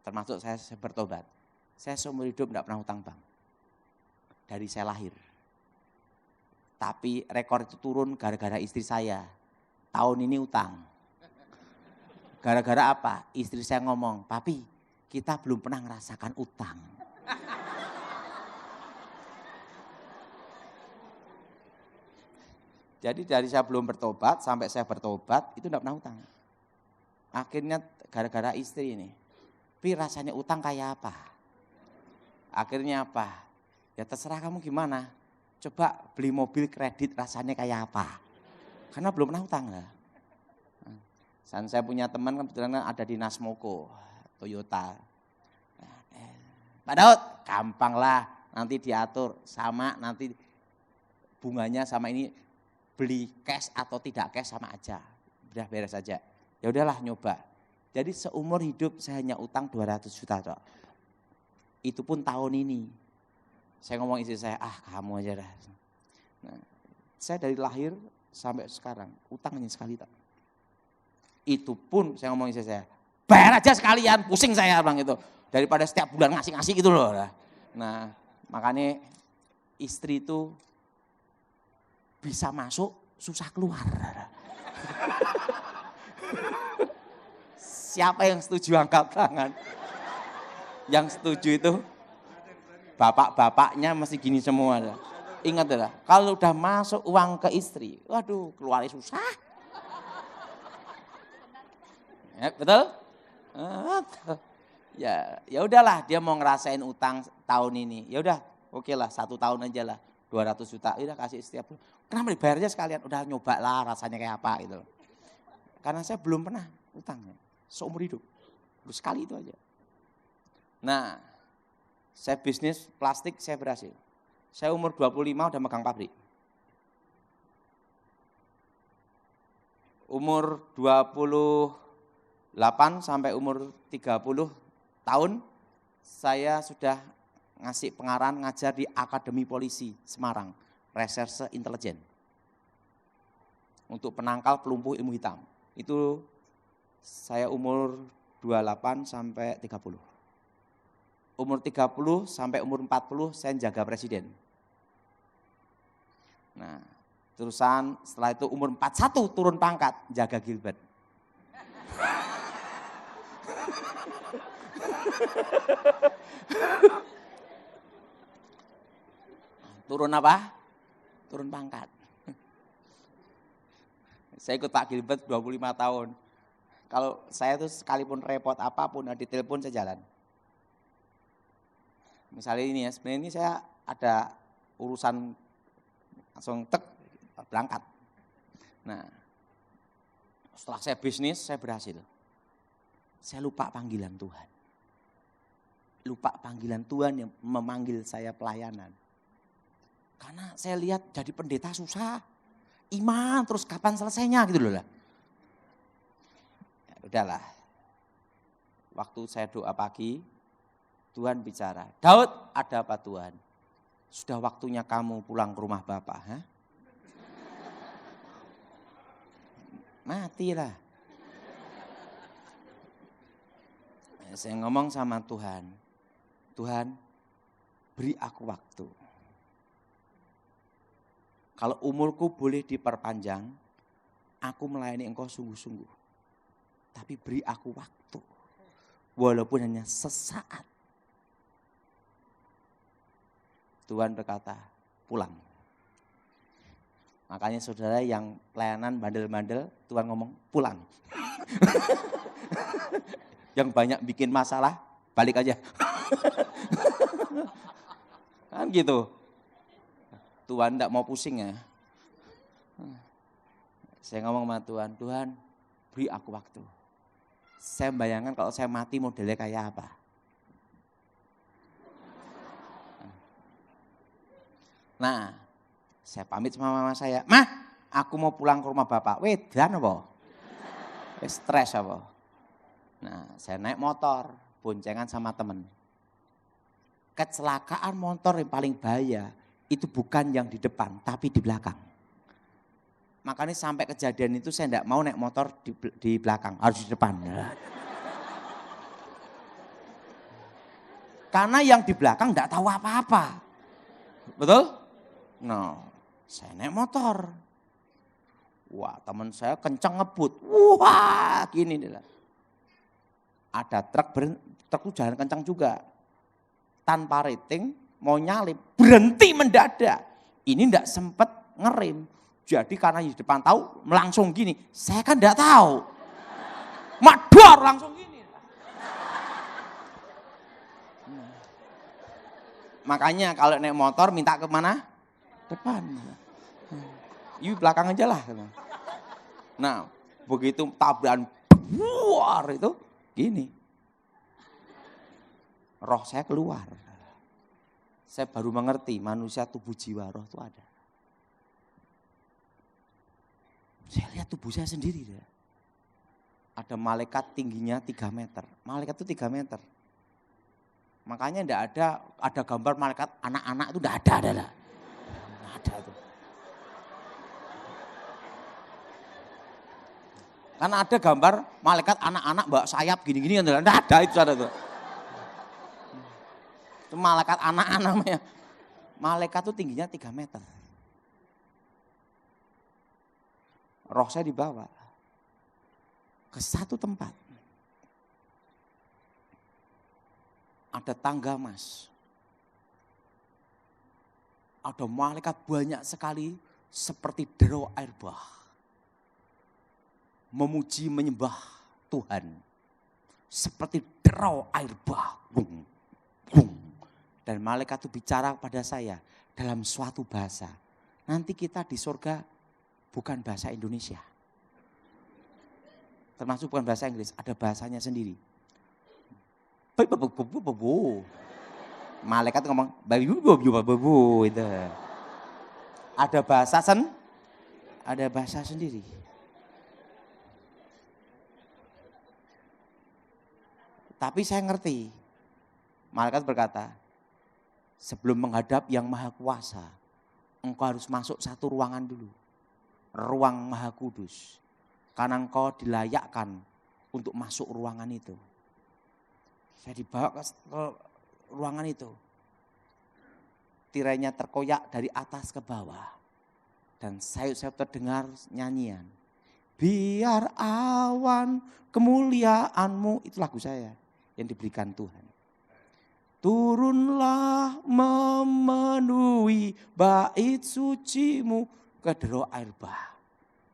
Termasuk saya bertobat. Saya seumur hidup tidak pernah utang bank. Dari saya lahir. Tapi rekor itu turun gara-gara istri saya. Tahun ini utang. Gara-gara apa? Istri saya ngomong, papi kita belum pernah ngerasakan utang. Jadi dari saya belum bertobat sampai saya bertobat itu tidak pernah utang. Akhirnya gara-gara istri ini. Pi rasanya utang kayak apa? Akhirnya apa? Ya terserah kamu gimana. Coba beli mobil kredit rasanya kayak apa. Karena belum pernah utang lah. Dan saya punya teman kebetulan ada di Nasmoko, Toyota. Pak Daud, gampang lah nanti diatur sama nanti bunganya sama ini beli cash atau tidak cash sama aja. Udah beres aja. Ya udahlah nyoba. Jadi seumur hidup saya hanya utang 200 juta. Dok. Itu pun tahun ini. Saya ngomong istri saya, kamu aja dah. Nah, saya dari lahir sampai sekarang, utang hanya sekali tak. Itu pun saya ngomong istri saya, bayar aja sekalian, pusing saya bilang itu. Daripada setiap bulan ngasih-ngasih gitu loh. Nah, makanya istri itu bisa masuk, susah keluar. Siapa yang setuju angkat tangan? Yang setuju itu bapak-bapaknya masih gini semua. Ingat ya, kalau udah masuk uang ke istri, waduh keluarnya susah. Ya, betul? Ya udahlah dia mau ngerasain utang tahun ini. Ya udah, oke lah 1 tahun aja lah 200 juta. Udah kasih setiap bulan. Kenapa dibayarnya sekalian? Udah nyoba lah rasanya kayak apa gitu. Karena saya belum pernah utang seumur hidup. Sekali itu aja. Nah, saya bisnis plastik saya berhasil. Saya umur 25 udah megang pabrik. Umur 28 sampai umur 30 tahun saya sudah ngasih pengarahan ngajar di Akademi Polisi Semarang, Reserse Intelijen. Untuk penangkal pelumpuh ilmu hitam. Itu saya umur 28 sampai 30. Umur 30 sampai umur 40 saya jaga presiden. Nah, terusan setelah itu umur 41 turun pangkat jaga Gilbert. Turun apa? Turun pangkat. Saya ikut Pak Gilbert 25 tahun. Kalau saya tuh sekalipun repot apapun, ditelepon saya jalan. Misalnya ini ya, sebenarnya ini saya ada urusan langsung berangkat. Nah, setelah saya bisnis, saya berhasil. Saya lupa panggilan Tuhan. Lupa panggilan Tuhan yang memanggil saya pelayanan. Karena saya lihat jadi pendeta susah. Iman terus kapan selesainya gitu loh lah. Ya, udahlah. Waktu saya doa pagi, Tuhan bicara, Daud ada apa Tuhan? Sudah waktunya kamu pulang ke rumah Bapak. Ha? Matilah. Saya ngomong sama Tuhan, Tuhan beri aku waktu. Kalau umurku boleh diperpanjang, aku melayani engkau sungguh-sungguh. Tapi beri aku waktu. Walaupun hanya sesaat. Tuhan berkata, pulang. Makanya saudara yang pelayanan bandel-bandel, Tuhan ngomong pulang. Yang banyak bikin masalah, balik aja. Kan gitu. Tuhan enggak mau pusing ya. Saya ngomong sama Tuhan, Tuhan beri aku waktu. Saya bayangkan kalau saya mati modelnya kayak apa. Nah, saya pamit sama mama saya. Mah, aku mau pulang ke rumah bapak. Wedan apa? Stres apa? Nah, saya naik motor, boncengan sama temen. Kecelakaan motor yang paling bahaya itu bukan yang di depan, tapi di belakang. Makanya sampai kejadian itu saya enggak mau naik motor di belakang, harus di depan. Karena yang di belakang enggak tahu apa-apa. Betul? No, saya naik motor. Wah, teman saya kencang ngebut. Wah, gini nih. Ada truk itu jalan kencang juga. Tanpa rating, mau nyalip, berhenti mendadak. Ini enggak sempat ngerem. Jadi karena di depan tahu, langsung gini. Saya kan enggak tahu. Mador langsung gini. Makanya kalau naik motor minta ke mana? Depan. Yuk belakang aja lah. Nah, begitu tabrakan buar itu gini. Roh saya keluar. Saya baru mengerti manusia tubuh jiwa roh itu ada. Saya lihat tubuh saya sendiri. Ada malaikat tingginya 3 meter. Malaikat itu 3 meter. Makanya enggak ada gambar malaikat anak-anak itu enggak ada. Ada itu. Karena ada gambar malaikat anak-anak bawa sayap gini-gini kan enggak ada itu ada tuh. Itu malaikat anak-anak namanya. Malaikat itu tingginya 3 meter. Roh saya dibawa ke satu tempat. Ada tangga emas. Ada malaikat banyak sekali seperti derau air bah. Memuji menyembah Tuhan. Seperti derau air bah. Bung, bung. Dan malaikat itu bicara pada saya dalam suatu bahasa. Nanti kita di surga bukan bahasa Indonesia. Termasuk bukan bahasa Inggris, ada bahasanya sendiri. Malaikat ngomong, itu. Ada bahasa sendiri. Tapi saya ngerti. Malaikat berkata, sebelum menghadap yang maha kuasa, engkau harus masuk satu ruangan dulu. Ruang maha kudus. Karena engkau dilayakkan untuk masuk ruangan itu. Saya dibawa ke ruangan itu. Tirainya terkoyak dari atas ke bawah. Dan sayup-sayup terdengar nyanyian. Biar awan kemuliaanmu, itu lagu saya yang diberikan Tuhan. Turunlah memenuhi bait sucimu ke derau air bah.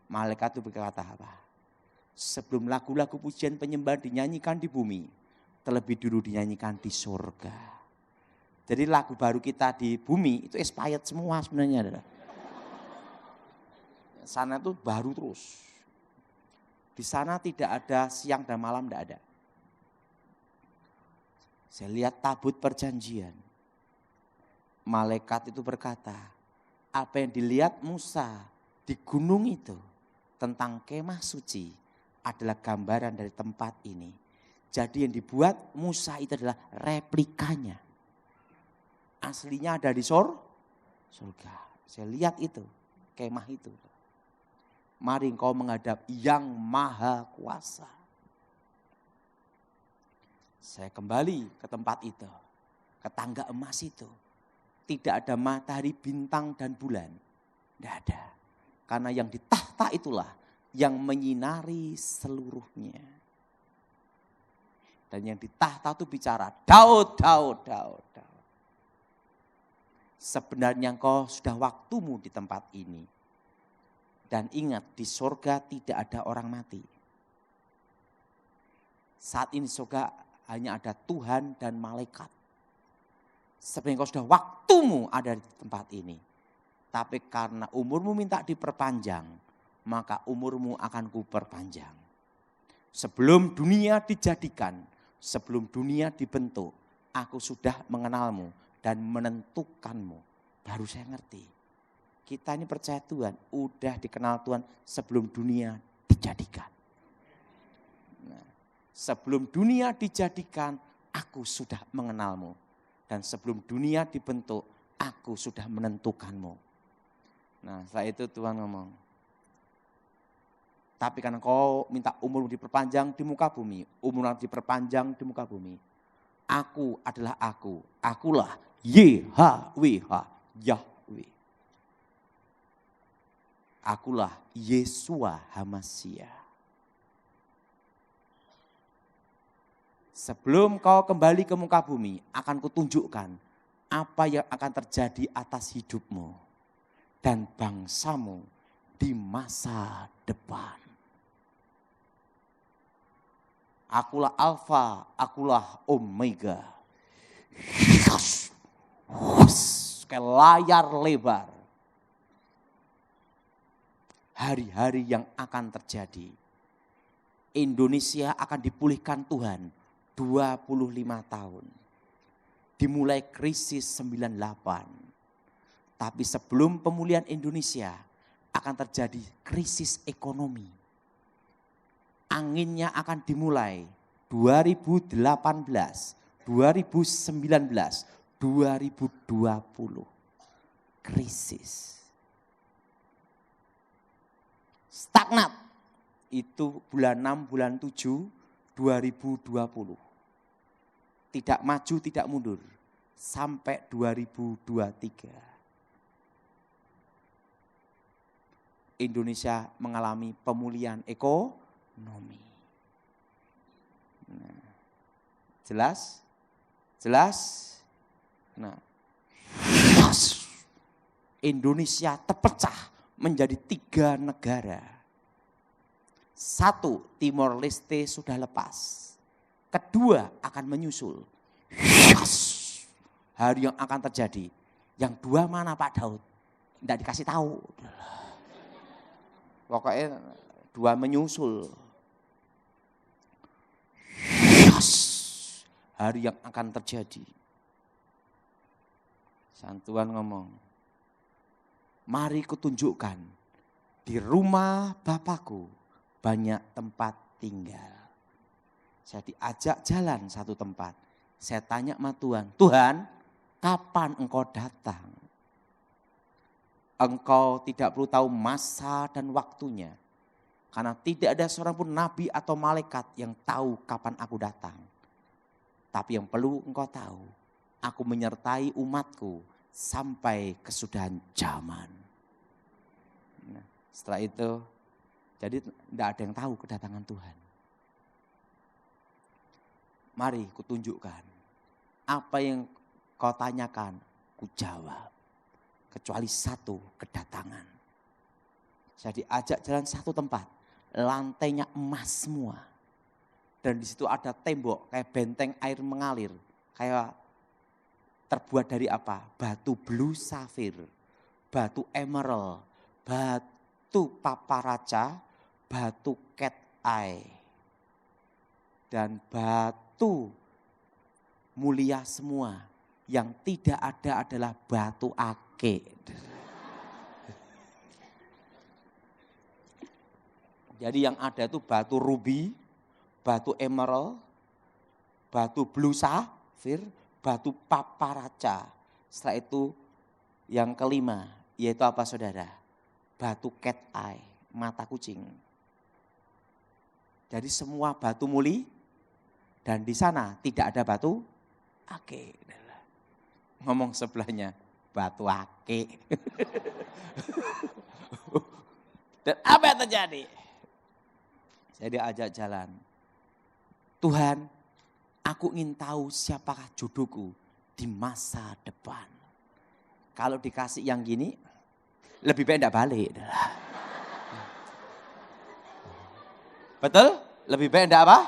Malaikat itu berkata apa? Sebelum lagu-lagu pujian penyembahan dinyanyikan di bumi, terlebih dulu dinyanyikan di surga. Jadi lagu baru kita di bumi itu expired semua sebenarnya. Sana itu baru terus. Di sana tidak ada siang dan malam, tidak ada. Saya lihat tabut perjanjian. Malaikat itu berkata, apa yang dilihat Musa di gunung itu tentang kemah suci adalah gambaran dari tempat ini. Jadi yang dibuat Musa itu adalah replikanya. Aslinya ada di surga. Saya lihat itu, kemah itu. Mari engkau menghadap yang maha kuasa. Saya kembali ke tempat itu, ke tangga emas itu. Tidak ada matahari, bintang, dan bulan. Tidak ada. Karena yang di tahta itulah yang menyinari seluruhnya. Dan yang di tahta itu bicara, Daud, Daud, Daud, Daud. Sebenarnya engkau sudah waktumu di tempat ini. Dan ingat, di surga tidak ada orang mati. Saat ini surga hanya ada Tuhan dan malaikat. Sebenarnya engkau sudah waktumu ada di tempat ini. Tapi karena umurmu minta diperpanjang, maka umurmu akan kuperpanjang. Sebelum dunia dijadikan, sebelum dunia dibentuk, aku sudah mengenalmu dan menentukanmu. Baru saya ngerti. Kita ini percaya Tuhan, udah dikenal Tuhan sebelum dunia dijadikan. Nah, sebelum dunia dijadikan, aku sudah mengenalmu. Dan sebelum dunia dibentuk, aku sudah menentukanmu. Nah, setelah itu Tuhan ngomong, tapi karena kau minta umurmu diperpanjang di muka bumi, umurmu diperpanjang di muka bumi. Aku adalah aku, akulah YHWH, Yahweh. Akulah Yesua Hamasia. Sebelum kau kembali ke muka bumi, akan kutunjukkan apa yang akan terjadi atas hidupmu dan bangsamu di masa depan. Akulah Alfa, akulah Omega. Kayak layar lebar. Hari-hari yang akan terjadi. Indonesia akan dipulihkan Tuhan 25 tahun. Dimulai krisis 98. Tapi sebelum pemulihan Indonesia akan terjadi krisis ekonomi. Anginnya akan dimulai 2018, 2019, 2020. Krisis. Stagnat. Itu bulan 6, bulan 7, 2020. Tidak maju, tidak mundur. Sampai 2023. Indonesia mengalami pemulihan ekonomi. Nah, jelas? Jelas? Nah, Indonesia terpecah menjadi 3 negara. 1, Timor Leste sudah lepas. Kedua akan menyusul. Hari yang akan terjadi. Yang 2 mana Pak Daud? Tidak dikasih tahu. Pokoknya 2 menyusul. Hari yang akan terjadi. Santuan ngomong, mari kutunjukkan di rumah Bapakku banyak tempat tinggal. Saya diajak jalan satu tempat. Saya tanya sama Tuhan, Tuhan kapan engkau datang? Engkau tidak perlu tahu masa dan waktunya. Karena tidak ada seorang pun nabi atau malaikat yang tahu kapan aku datang. Tapi yang perlu engkau tahu, aku menyertai umatku sampai kesudahan zaman. Nah, setelah itu, jadi tidak ada yang tahu kedatangan Tuhan. Mari kutunjukkan. Apa yang kau tanyakan, ku jawab. Kecuali 1 kedatangan. Saya diajak jalan satu tempat. Lantainya emas semua. Dan di situ ada tembok kayak benteng air mengalir. Kayak terbuat dari apa? Batu blue safir, batu emerald, batu paparaca, batu cat eye. Dan batu mulia semua. Yang tidak ada adalah batu ake. Jadi yang ada itu batu ruby, batu emerald, batu blue safir, batu paparaca. Setelah itu yang kelima, yaitu apa saudara? Batu cat eye, mata kucing. Jadi semua batu muli dan di sana tidak ada batu ake. Ngomong sebelahnya, batu ake. Dan apa yang terjadi? Saya diajak jalan. Tuhan, aku ingin tahu siapakah jodohku di masa depan. Kalau dikasih yang gini, lebih baik enggak balik. Betul? Lebih baik enggak apa?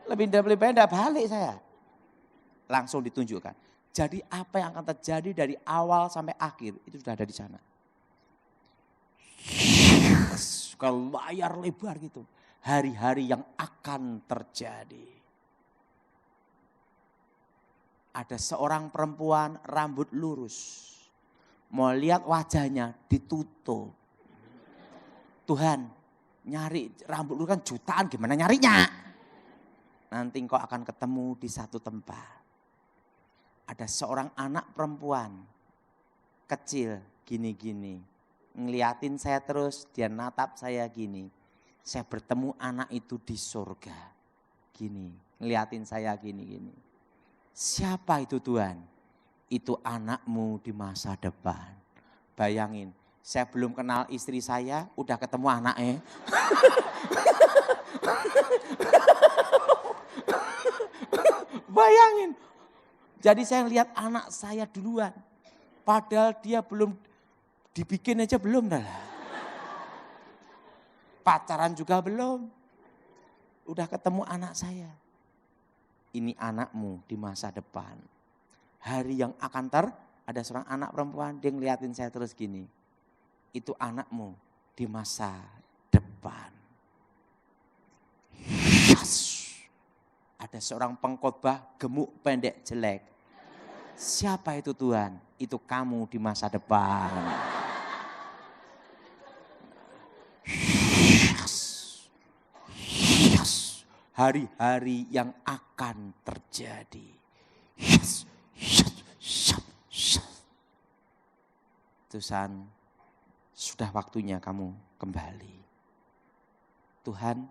Lebih baik enggak balik saya. Langsung ditunjukkan. Jadi apa yang akan terjadi dari awal sampai akhir, itu sudah ada di sana. Ke layar lebar gitu. Hari-hari yang akan terjadi. Ada seorang perempuan rambut lurus. Mau lihat wajahnya ditutup. Tuhan, nyari rambut lurus kan jutaan, gimana nyarinya? Nanti engkau akan ketemu di satu tempat. Ada seorang anak perempuan kecil gini-gini. Ngeliatin saya terus, dia natap saya gini. Saya bertemu anak itu di surga. Gini, ngeliatin saya gini-gini. Siapa itu Tuhan? Itu anakmu di masa depan. Bayangin, saya belum kenal istri saya, udah ketemu anaknya. Bayangin. Jadi saya lihat anak saya duluan. Padahal dia belum dibikin aja belum dah. Pacaran juga belum. Udah ketemu anak saya. Ini anakmu di masa depan. Hari yang akan ada seorang anak perempuan, dia ngeliatin saya terus gini. Itu anakmu di masa depan. Yes. Ada seorang pengkhotbah gemuk, pendek, jelek. Siapa itu Tuhan? Itu kamu di masa depan. Yes. Hari-hari yang akan terjadi. Yes. Tuhan, sudah waktunya kamu kembali. Tuhan,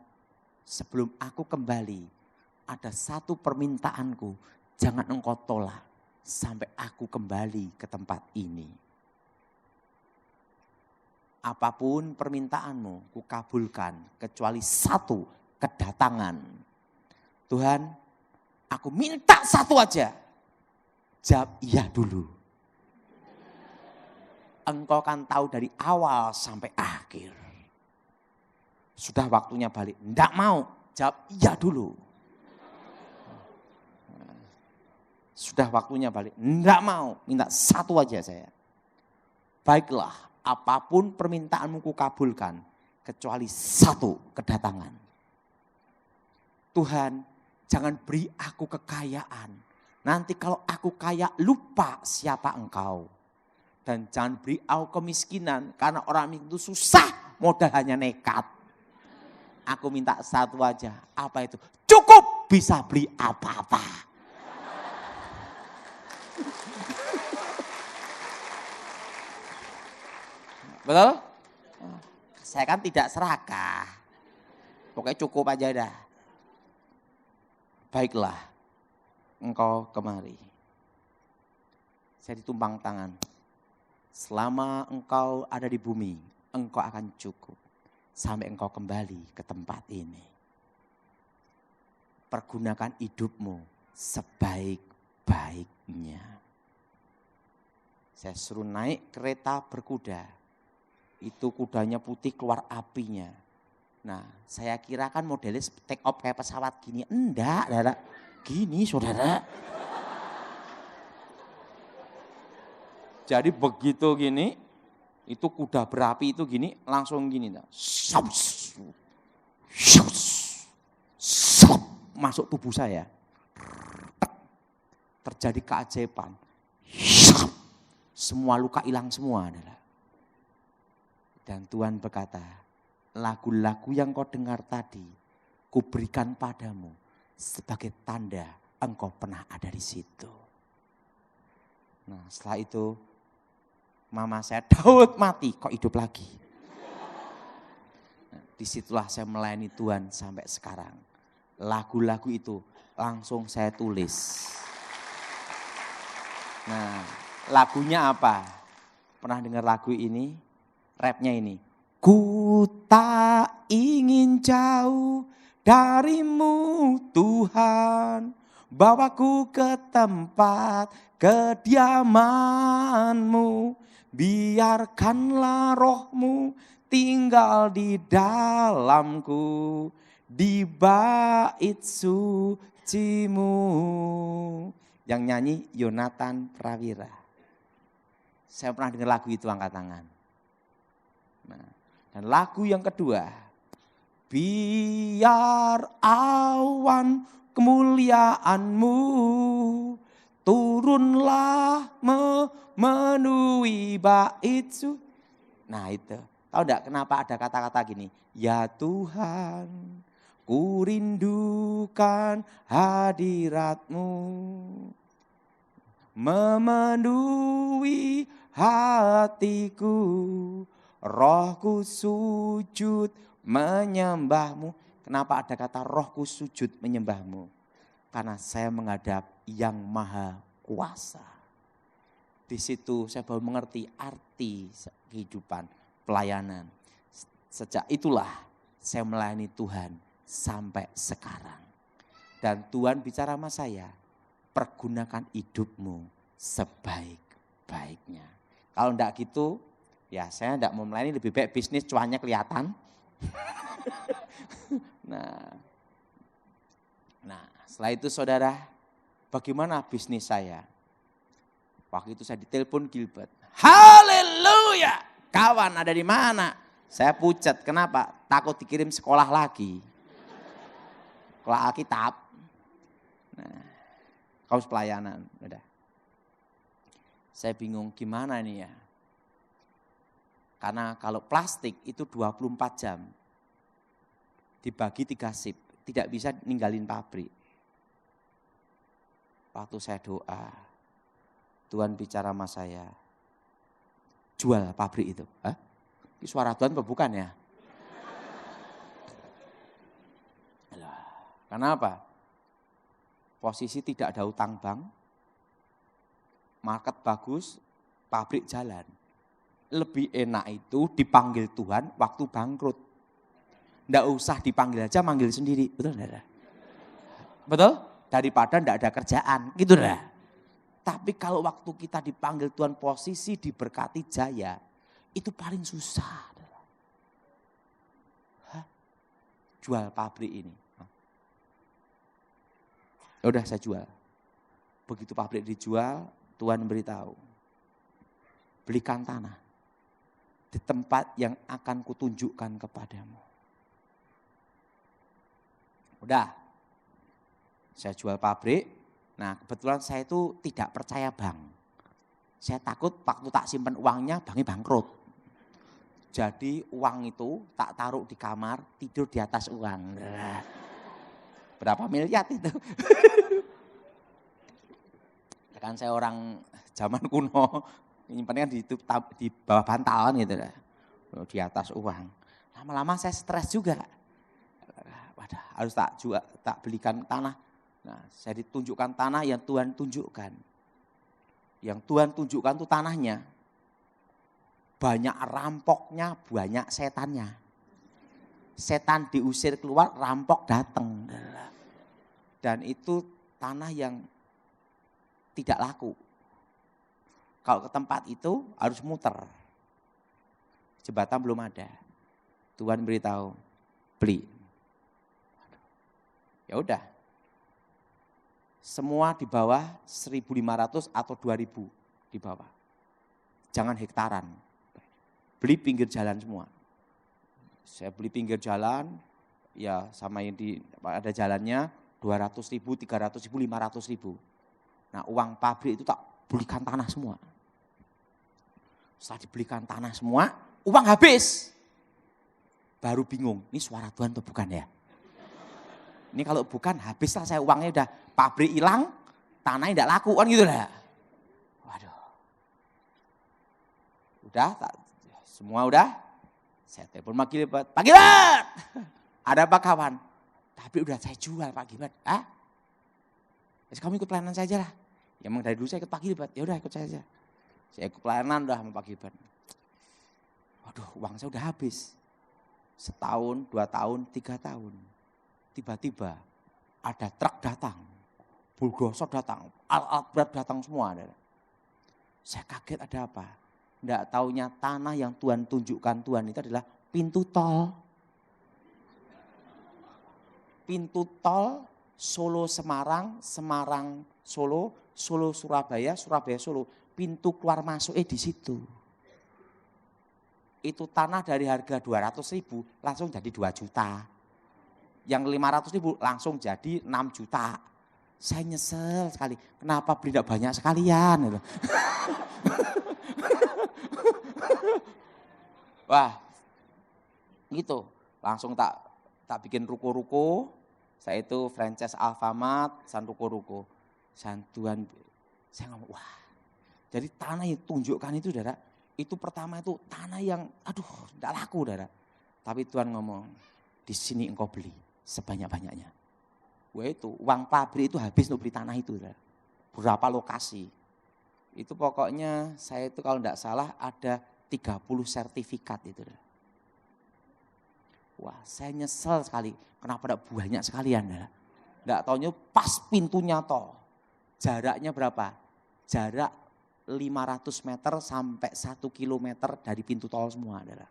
sebelum aku kembali, ada satu permintaanku, jangan engkau tolak sampai aku kembali ke tempat ini. Apapun permintaanmu, ku kabulkan kecuali satu, kedatangan. Tuhan, aku minta satu aja. Jawab iya dulu. Engkau kan tahu dari awal sampai akhir. Sudah waktunya balik. Enggak mau, jawab iya dulu. Sudah waktunya balik. Enggak mau, minta satu aja saya. Baiklah, apapun permintaanmu ku kabulkan. Kecuali satu, kedatangan. Tuhan, jangan beri aku kekayaan. Nanti kalau aku kaya, lupa siapa engkau. Dan jangan beri aku kemiskinan, karena orang itu susah, modal hanya nekat. Aku minta satu aja, apa itu? Cukup bisa beli apa-apa. Betul? Saya kan tidak serakah. Pokoknya cukup aja dah. Baiklah, engkau kemari. Saya ditumpang tangan. Selama engkau ada di bumi, engkau akan cukup. Sampai engkau kembali ke tempat ini. Pergunakan hidupmu sebaik-baiknya. Saya suruh naik kereta berkuda. Itu kudanya putih keluar apinya. Nah, saya kira kan modelnya take off kayak pesawat gini. Enggak, saudara. Gini, saudara. Jadi begitu gini, itu kuda berapi itu gini, langsung gini. Masuk tubuh saya. Terjadi keajaiban. Semua luka hilang semua. Dan Tuhan berkata, lagu-lagu yang kau dengar tadi, kuberikan padamu sebagai tanda engkau pernah ada di situ. Nah, setelah itu mama saya, Daud mati, kok hidup lagi. Nah, disitulah saya melayani Tuhan sampai sekarang. Lagu-lagu itu langsung saya tulis. Nah, lagunya apa? Pernah dengar lagu ini? Rapnya ini. Ku tak ingin jauh darimu Tuhan, bawaku ke tempat kediamanmu, biarkanlah rohmu tinggal di dalamku, di bait sucimu. Yang nyanyi Yonatan Prawira. Saya pernah dengar lagu itu, angkat tangan. Nah, dan lagu yang kedua, biar awan kemuliaanmu turunlah memenuhi bait suci. Nah itu, tahu enggak kenapa ada kata-kata gini? Ya Tuhan, ku rindukan hadirat-Mu, memenuhi hatiku, rohku sujud menyembah-Mu. Kenapa ada kata rohku sujud menyembah-Mu? Karena saya menghadap yang maha kuasa. Di situ saya baru mengerti arti kehidupan pelayanan. Sejak itulah saya melayani Tuhan sampai sekarang. Dan Tuhan bicara sama saya, pergunakan hidupmu sebaik-baiknya. Kalau enggak gitu, ya saya enggak mau melayani, lebih baik bisnis cuannya kelihatan. Nah, setelah itu saudara, bagaimana bisnis saya? Waktu itu saya ditelepon Gilbert. Haleluya! Kawan ada di mana? Saya pucat, kenapa? Takut dikirim sekolah lagi. Sekolah Alkitab. Nah, kaos pelayanan. Udah. Saya bingung gimana ini ya. Karena kalau plastik itu 24 jam. Dibagi 3 shift. Tidak bisa ninggalin pabrik. Waktu saya doa, Tuhan bicara sama saya. Jual pabrik itu. Hah? Ini suara Tuhan apa bukan ya? Kenapa? Posisi tidak ada utang bank, market bagus, pabrik jalan. Lebih enak itu dipanggil Tuhan waktu bangkrut. Nggak usah dipanggil aja, manggil sendiri. Betul enggak? Betul? Daripada enggak ada kerjaan. Gitu enggak? Tapi kalau waktu kita dipanggil Tuhan posisi diberkati jaya, itu paling susah. Hah? Jual pabrik ini. Udah saya jual. Begitu pabrik dijual, Tuhan beritahu. Belikan tanah di tempat yang akan kutunjukkan kepadamu. Udah, saya jual pabrik. Nah kebetulan saya itu tidak percaya bank. Saya takut waktu tak simpan uangnya, banknya bangkrut. Jadi uang itu tak taruh di kamar, tidur di atas uang. Berapa miliar itu? Kan saya orang zaman kuno, nyimpannya di bawah bantal gitu, di atas uang. Lama-lama saya stres juga. Wadah, harus tak belikan tanah. Nah, saya ditunjukkan tanah yang Tuhan tunjukkan. Yang Tuhan tunjukkan itu tanahnya. Banyak rampoknya, banyak setannya. Setan diusir keluar, rampok datang. Dan itu tanah yang tidak laku. Kalau ke tempat itu harus muter. Jembatan belum ada. Tuhan beritahu, beli. Ya udah. Semua di bawah 1.500 atau 2.000 di bawah. Jangan hektaran. Beli pinggir jalan semua. Saya beli pinggir jalan, ya sama yang ada jalannya 200.000, 300.000, 500.000. Nah uang pabrik itu tak belikan tanah semua. Setelah dibelikan tanah semua, uang habis. Baru bingung, ini suara Tuhan atau bukan ya? Ini kalau bukan habislah saya uangnya, udah pabrik hilang, tanahnya tidak laku kan gitu lah. Waduh. Udah, semua udah. Saya telepon Pak Gilbert. Pak Gilbert, ada apa kawan? Tapi udah saya jual Pak Gilbert. Ah? Kamu ikut pelayanan saya aja lah. Ya emang dari dulu saya ikut Pak Gilbert, ya udah ikut saya aja. Saya ikut pelayanan udah sama Pak Gilbert. Waduh, uang saya udah habis. 1 tahun, 2 tahun, 3 tahun. Tiba-tiba ada truk datang, bulldozer datang, alat-alat berat datang semua. Saya kaget ada apa? Enggak taunya tanah yang Tuhan tunjukkan Tuhan itu adalah pintu tol. Pintu tol Solo Semarang, Semarang Solo, Solo Surabaya, Surabaya Solo. Pintu keluar masuk di situ. Itu tanah dari harga 200.000 langsung jadi 2 juta. Yang 500.000 langsung jadi 6 juta. Saya nyesel sekali. Kenapa beli tidak banyak sekalian? Wah, gitu. Langsung tak bikin ruko-ruko. Saya itu franchise Alfamart, san ruko-ruko. Tuhan, saya ngomong, wah. Jadi tanah yang tunjukkan itu, saudara, itu pertama itu tanah yang, tidak laku, saudara. Tapi Tuhan ngomong, di sini engkau beli sebanyak-banyaknya. Wah itu, uang pabrik itu habis untuk beli tanah itu, saudara. Berapa lokasi. Itu pokoknya saya itu kalau tidak salah ada 30 sertifikat itu, saudara. Wah saya nyesel sekali, kenapa tidak banyak sekalian, saudara. Tidak taunya pas pintunya tol. Jaraknya berapa? Jarak 500 meter sampai 1 kilometer dari pintu tol semua, saudara.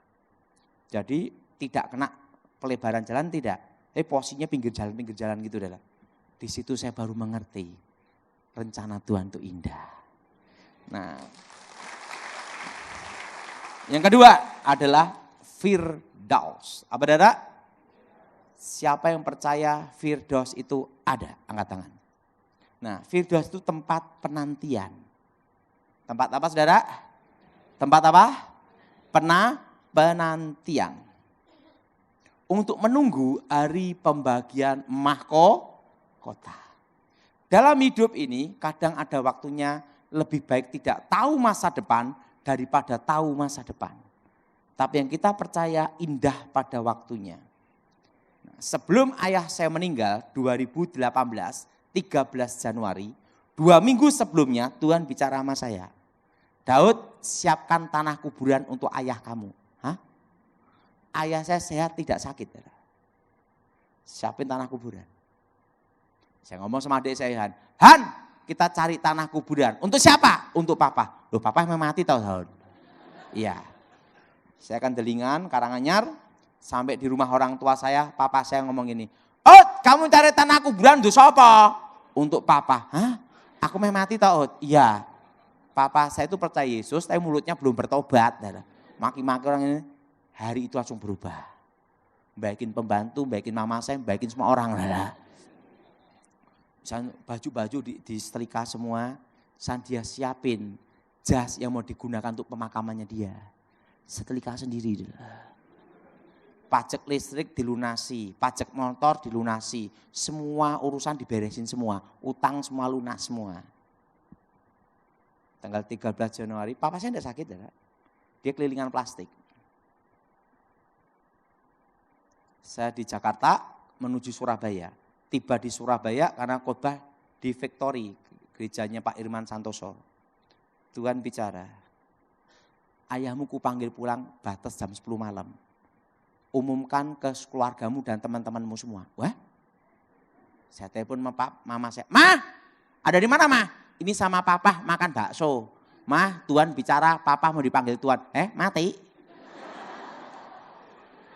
Jadi tidak kena pelebaran jalan, tidak. Tapi posisinya pinggir jalan gitu, saudara. Di situ saya baru mengerti rencana Tuhan itu indah. Nah, yang kedua adalah Firdaus. Apa, saudara? Siapa yang percaya Firdaus itu ada? Angkat tangan. Nah, Firdaus itu tempat penantian. Tempat apa, saudara? Tempat apa? Penantian. Untuk menunggu hari pembagian mahkota. Dalam hidup ini kadang ada waktunya lebih baik tidak tahu masa depan daripada tahu masa depan. Tapi yang kita percaya indah pada waktunya. Sebelum ayah saya meninggal 2018, 13 Januari, 2 minggu sebelumnya Tuhan bicara sama saya. Daud, siapkan tanah kuburan untuk ayah kamu. Hah? Ayah saya sehat tidak sakit. Siapin tanah kuburan. Saya ngomong sama adik saya, Han, kita cari tanah kuburan. Untuk siapa? Untuk papa. Loh papa memang mati tahu tahun. Iya. Saya akan Delingan, Karanganyar, sampai di rumah orang tua saya, papa saya ngomong gini, kamu cari tanah kuburan untuk siapa? Untuk papa. Hah? Aku memang mati tahu? Iya. Papa saya itu percaya Yesus, tapi mulutnya belum bertobat. Maki-maki orang ini, hari itu langsung berubah. Baikin pembantu, baikin mama saya, baikin semua orang. Baju-baju disetrika semua, dia siapin jas yang mau digunakan untuk pemakamannya dia. Setrika sendiri. Pajak listrik dilunasi, pajak motor dilunasi, semua urusan diberesin semua, utang semua lunas semua. Tanggal 13 Januari, papa saya tidak sakit, ya. Dia kelilingan plastik. Saya di Jakarta menuju Surabaya. Tiba di Surabaya karena khotbah di Victory, gerejanya Pak Irman Santoso. Tuhan bicara, ayahmu kupanggil pulang batas jam 10 malam. Umumkan ke keluargamu dan teman-temanmu semua. Wah, saya telepon mama saya. Ma, ada di mana ma? Ini sama papa makan bakso. Ma, Tuhan bicara, papa mau dipanggil Tuhan. Mati.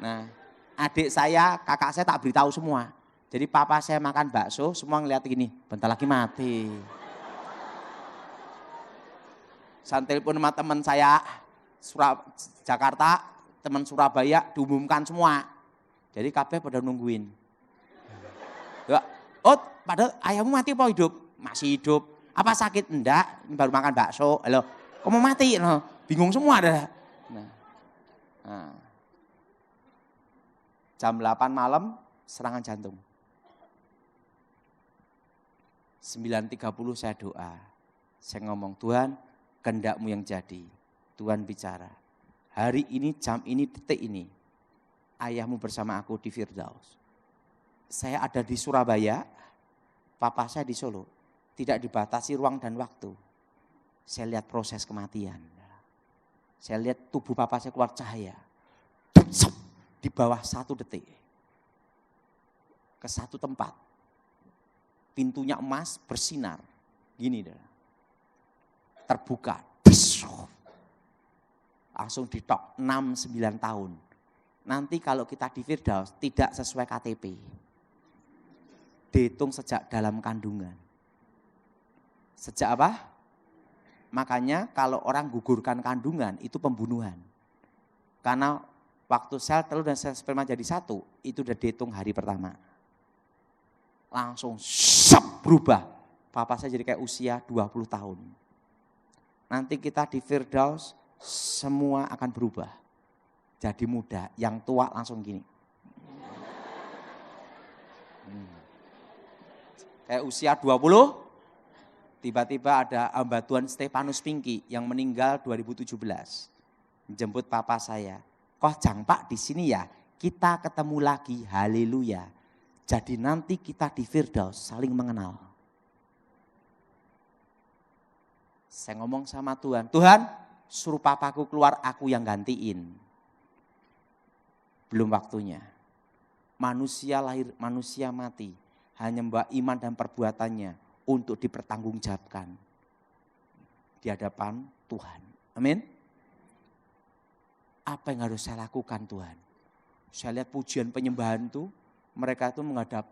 Nah, adik saya, kakak saya tak beritahu semua. Jadi papa saya makan bakso, semua ngeliat gini, bentar lagi mati. Saya telepon sama teman saya, Jakarta, teman Surabaya, diumumkan semua. Jadi kabeh pada nungguin. Padahal ayahmu mati apa hidup? Masih hidup. Apa sakit? Enggak, baru makan bakso. Halo, kamu mati? Bingung semua dah. Nah. Jam 8 malam, serangan jantung. 9.30 saya doa. Saya ngomong, Tuhan, kehendak-Mu yang jadi. Tuhan bicara. Hari ini, jam ini, detik ini, ayahmu bersama aku di Firdaus. Saya ada di Surabaya, papa saya di Solo. Tidak dibatasi ruang dan waktu. Saya lihat proses kematian. Saya lihat tubuh papa saya keluar cahaya. Di bawah 1 detik. ke satu tempat. Pintunya emas bersinar. Gini deh. Terbuka. Langsung ditok 6-9 tahun. Nanti kalau kita di Firdaus tidak sesuai KTP. Dihitung sejak dalam kandungan. Sejak apa? Makanya kalau orang gugurkan kandungan itu pembunuhan. Karena waktu sel telur dan sel sperma jadi satu, itu udah dihitung hari pertama. Langsung berubah. Papa saya jadi kayak usia 20 tahun. Nanti kita di Firdaus semua akan berubah. Jadi muda, yang tua langsung gini. Kayak usia 20, tiba-tiba ada Ambatuan Stefanus Pinky yang meninggal 2017. Jemput papa saya. Kok jang Pak di sini ya, kita ketemu lagi, haleluya. Jadi nanti kita di Firdaus saling mengenal. Saya ngomong sama Tuhan, Tuhan suruh papaku keluar, aku yang gantiin. Belum waktunya. Manusia lahir, manusia mati. Hanya membawa iman dan perbuatannya untuk dipertanggungjawabkan di hadapan Tuhan. Amin. Apa yang harus saya lakukan Tuhan? Saya lihat pujian penyembahan itu, mereka itu menghadap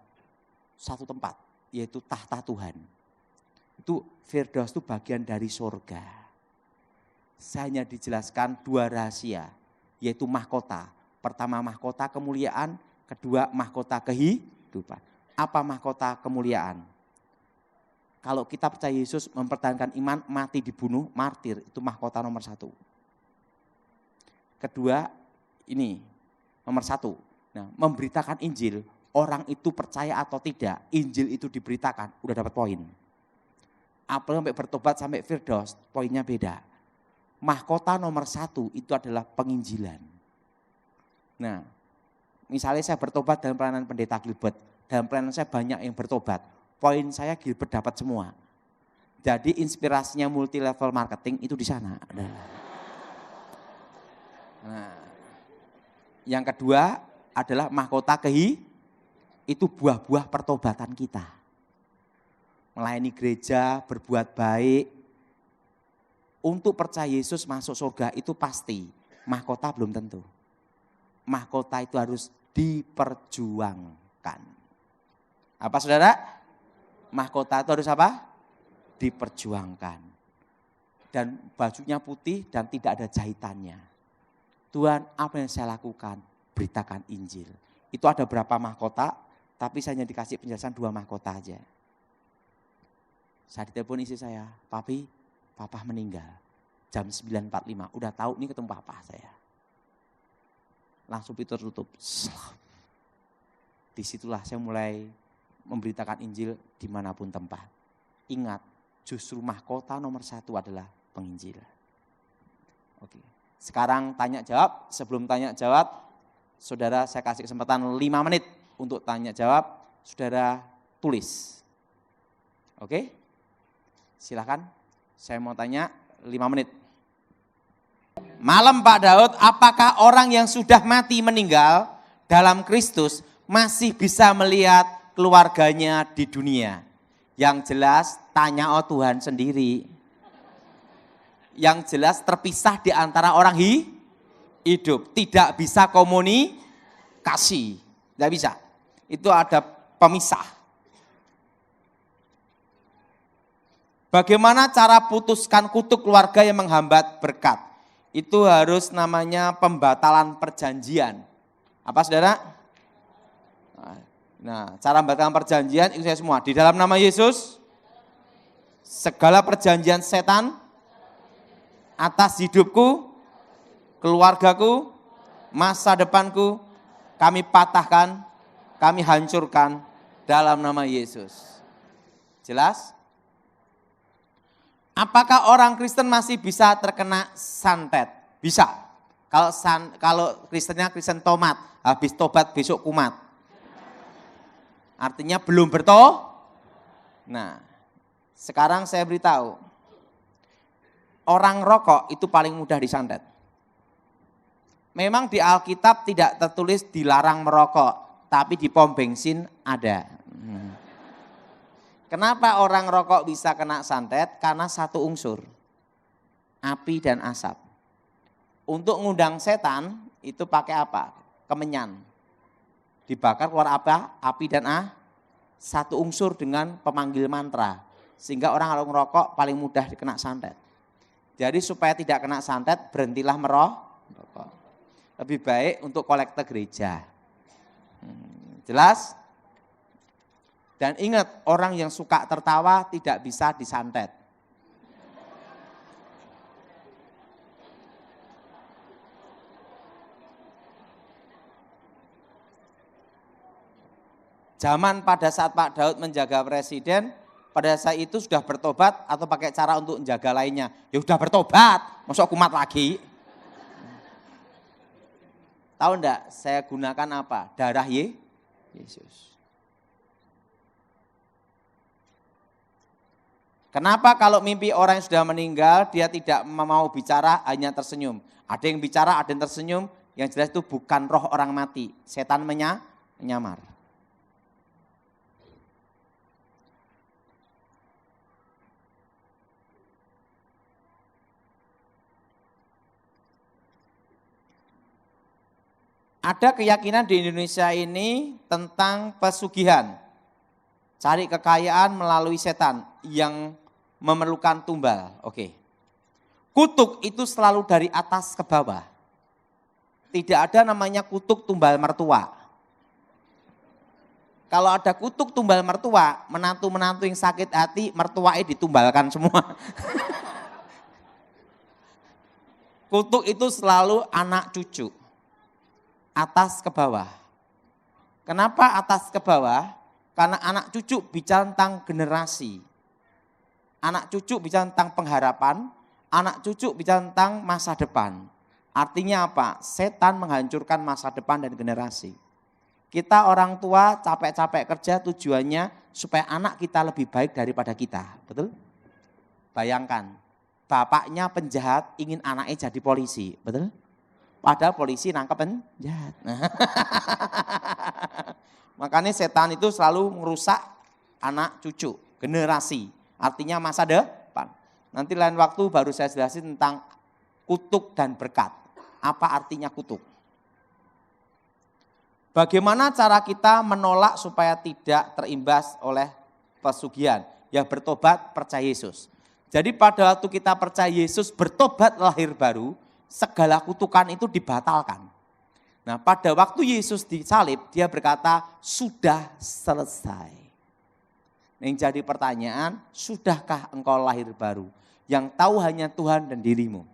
satu tempat, yaitu tahta Tuhan. Itu Firdaus itu bagian dari surga. Saya hanya dijelaskan 2 rahasia, yaitu mahkota. Pertama mahkota kemuliaan, kedua mahkota kehidupan. Apa mahkota kemuliaan? Kalau kita percaya Yesus mempertahankan iman, mati dibunuh, martir, itu mahkota nomor 1. Kedua, ini nomor 1. Nah, memberitakan Injil, orang itu percaya atau tidak, Injil itu diberitakan, udah dapat poin. Apalagi sampai bertobat sampai Firdaus, poinnya beda. Mahkota nomor 1 itu adalah penginjilan. Nah, misalnya saya bertobat dalam pelayanan pendeta Gilbert, dalam pelayanan saya banyak yang bertobat, poin saya Gilbert dapat semua. Jadi inspirasinya multi level marketing itu di sana. Nah, yang kedua adalah mahkota itu buah-buah pertobatan kita. Melayani gereja, berbuat baik. Untuk percaya Yesus masuk surga itu pasti, mahkota belum tentu. Mahkota itu harus diperjuangkan. Apa saudara? Mahkota itu harus apa? Diperjuangkan. Dan bajunya putih dan tidak ada jahitannya. Tuhan, apa yang saya lakukan? Beritakan Injil. Itu ada berapa mahkota, tapi saya hanya dikasih penjelasan 2 mahkota aja. Saya ditelepon istri saya, Papi, Papa meninggal. Jam 9.45, udah tahu nih ketemu Papa saya. Langsung pintu tutup. Disitulah saya mulai memberitakan Injil dimanapun tempat. Ingat, justru mahkota nomor 1 adalah penginjilan. Oke. Sekarang tanya jawab, sebelum tanya jawab, saudara saya kasih kesempatan 5 menit untuk tanya jawab, saudara tulis. Oke? Silakan, saya mau tanya 5 menit. Malam Pak Daud, apakah orang yang sudah mati meninggal dalam Kristus masih bisa melihat keluarganya di dunia? Yang jelas tanya Tuhan sendiri. Yang jelas terpisah di antara orang hidup. Tidak bisa komunikasi. Tidak bisa. Itu ada pemisah. Bagaimana cara putuskan kutuk keluarga yang menghambat berkat? Itu harus namanya pembatalan perjanjian. Apa saudara? Nah, cara membatalkan perjanjian itu saya semua. Di dalam nama Yesus, segala perjanjian setan atas hidupku, keluargaku, masa depanku, kami patahkan, kami hancurkan dalam nama Yesus. Jelas? Apakah orang Kristen masih bisa terkena santet? Bisa. Kalau Kristennya Kristen tomat, habis tobat besok kumat. Artinya belum Nah, sekarang saya beritahu, orang rokok itu paling mudah disantet. Memang di Alkitab tidak tertulis dilarang merokok, tapi di pom bensin ada. Kenapa orang rokok bisa kena santet? Karena satu unsur, api dan asap. Untuk ngundang setan itu pakai apa? Kemenyan. Dibakar keluar apa? Api dan satu unsur dengan pemanggil mantra. Sehingga orang kalau ngerokok paling mudah kena santet. Jadi supaya tidak kena santet, berhentilah merokok. Lebih baik untuk kolekte gereja. Jelas? Dan ingat, orang yang suka tertawa tidak bisa disantet. Zaman pada saat Pak Daud menjaga presiden, pada saat itu sudah bertobat atau pakai cara untuk menjaga lainnya. Ya sudah bertobat, masuk kumat lagi. Tahu enggak saya gunakan apa? Darah Yesus. Kenapa kalau mimpi orang yang sudah meninggal, dia tidak mau bicara, hanya tersenyum. Ada yang bicara, ada yang tersenyum, yang jelas itu bukan roh orang mati. Setan menyamar. Ada keyakinan di Indonesia ini tentang pesugihan. Cari kekayaan melalui setan yang memerlukan tumbal. Oke. Kutuk itu selalu dari atas ke bawah. Tidak ada namanya kutuk tumbal mertua. Kalau ada kutuk tumbal mertua, menantu-menantu yang sakit hati, mertuanya ditumbalkan semua. Kutuk itu selalu anak cucu. Atas ke bawah. Kenapa atas ke bawah? Karena anak cucu bicara tentang generasi. Anak cucu bicara tentang pengharapan, anak cucu bicara tentang masa depan. Artinya apa? Setan menghancurkan masa depan dan generasi. Kita orang tua capek-capek kerja tujuannya supaya anak kita lebih baik daripada kita. Betul? Bayangkan, bapaknya penjahat ingin anaknya jadi polisi. Betul? Padahal polisi nangkep penjahat. Makanya setan itu selalu merusak anak cucu, generasi. Artinya masa depan. Nanti lain waktu baru saya jelasin tentang kutuk dan berkat. Apa artinya kutuk? Bagaimana cara kita menolak supaya tidak terimbas oleh pesugihan? Ya bertobat, percaya Yesus. Jadi pada waktu kita percaya Yesus, bertobat lahir baru, segala kutukan itu dibatalkan. Nah pada waktu Yesus disalib, dia berkata, sudah selesai. Yang jadi pertanyaan, sudahkah engkau lahir baru? Yang tahu hanya Tuhan dan dirimu.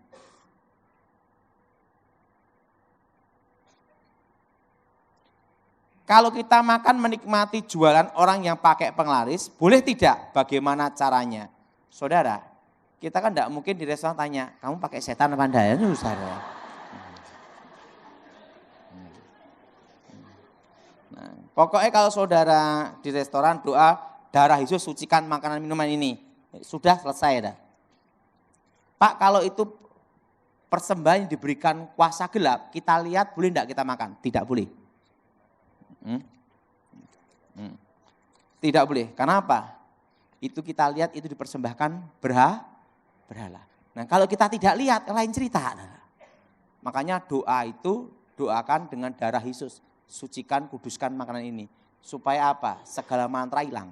Kalau kita makan menikmati jualan orang yang pakai penglaris, boleh tidak? Bagaimana caranya? Saudara, kita kan tidak mungkin di restoran tanya, kamu pakai setan apa enggak? Ya susah. Nah, pokoknya kalau saudara di restoran doa, darah Yesus sucikan makanan minuman ini. Sudah selesai dah. Pak, kalau itu persembahan yang diberikan kuasa gelap, kita lihat boleh enggak kita makan? Tidak boleh. Tidak boleh. Karena apa? Itu kita lihat itu dipersembahkan berhala. Nah kalau kita tidak lihat, lain cerita. Makanya doa itu doakan dengan darah Yesus. Sucikan, kuduskan makanan ini. Supaya apa? Segala mantra hilang.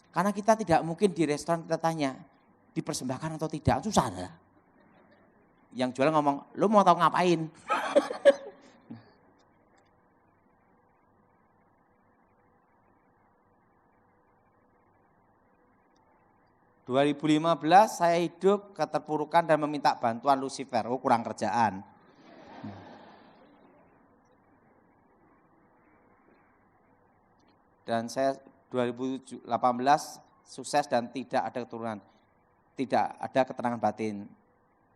Karena kita tidak mungkin di restoran kita tanya, dipersembahkan atau tidak, susah. Yang jual ngomong, lu mau tahu ngapain? 2015 saya hidup keterpurukan dan meminta bantuan Lucifer. Oh kurang kerjaan. Dan saya 2018 sukses dan tidak ada keturunan. Tidak ada ketenangan batin.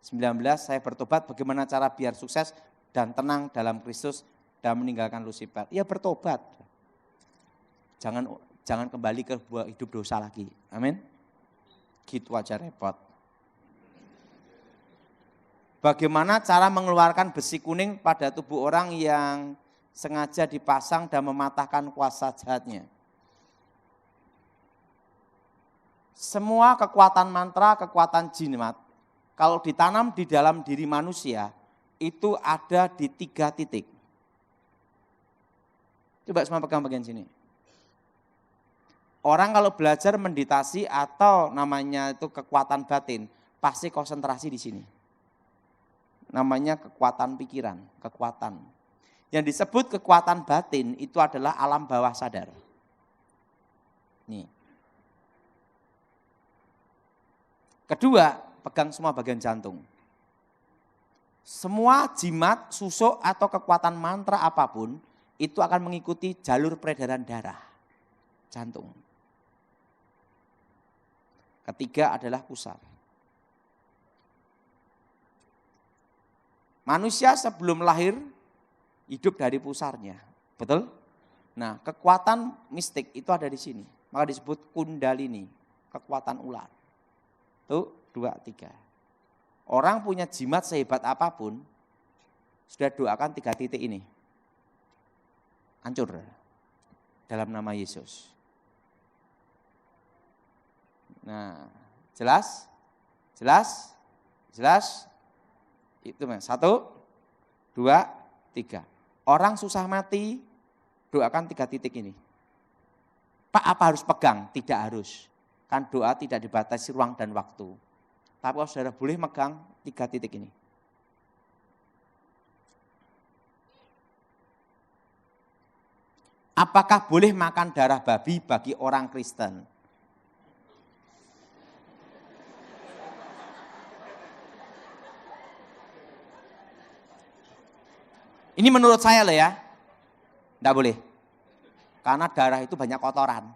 19 saya bertobat bagaimana cara biar sukses dan tenang dalam Kristus dan meninggalkan Lucifer. Ya bertobat. Jangan kembali ke hidup dosa lagi. Amin. Gitu aja repot. Bagaimana cara mengeluarkan besi kuning pada tubuh orang yang sengaja dipasang dan mematahkan kuasa jahatnya. Semua kekuatan mantra, kekuatan jimat, kalau ditanam di dalam diri manusia, itu ada di 3 titik. Coba semua pegang bagian sini. Orang kalau belajar meditasi atau namanya itu kekuatan batin, pasti konsentrasi di sini. Namanya kekuatan pikiran, kekuatan. Yang disebut kekuatan batin itu adalah alam bawah sadar. Nih. Kedua, pegang semua bagian jantung. Semua jimat, susuk atau kekuatan mantra apapun itu akan mengikuti jalur peredaran darah, jantung. Ketiga adalah pusar. Manusia sebelum lahir hidup dari pusarnya, betul? Nah, kekuatan mistik itu ada di sini, maka disebut kundalini, kekuatan ular. Tuh, 2, 3. Orang punya jimat sehebat apapun, sudah doakan 3 titik ini. Hancur dalam nama Yesus. Nah, jelas? Jelas? Jelas? Itu 1, 2, 3. Orang susah mati, doakan 3 titik ini. Pak, apa harus pegang? Tidak harus. Kan doa tidak dibatasi ruang dan waktu. Tapi kalau saudara boleh megang 3 titik ini. Apakah boleh makan darah babi bagi orang Kristen? Ini menurut saya loh ya, enggak boleh. Karena darah itu banyak kotoran.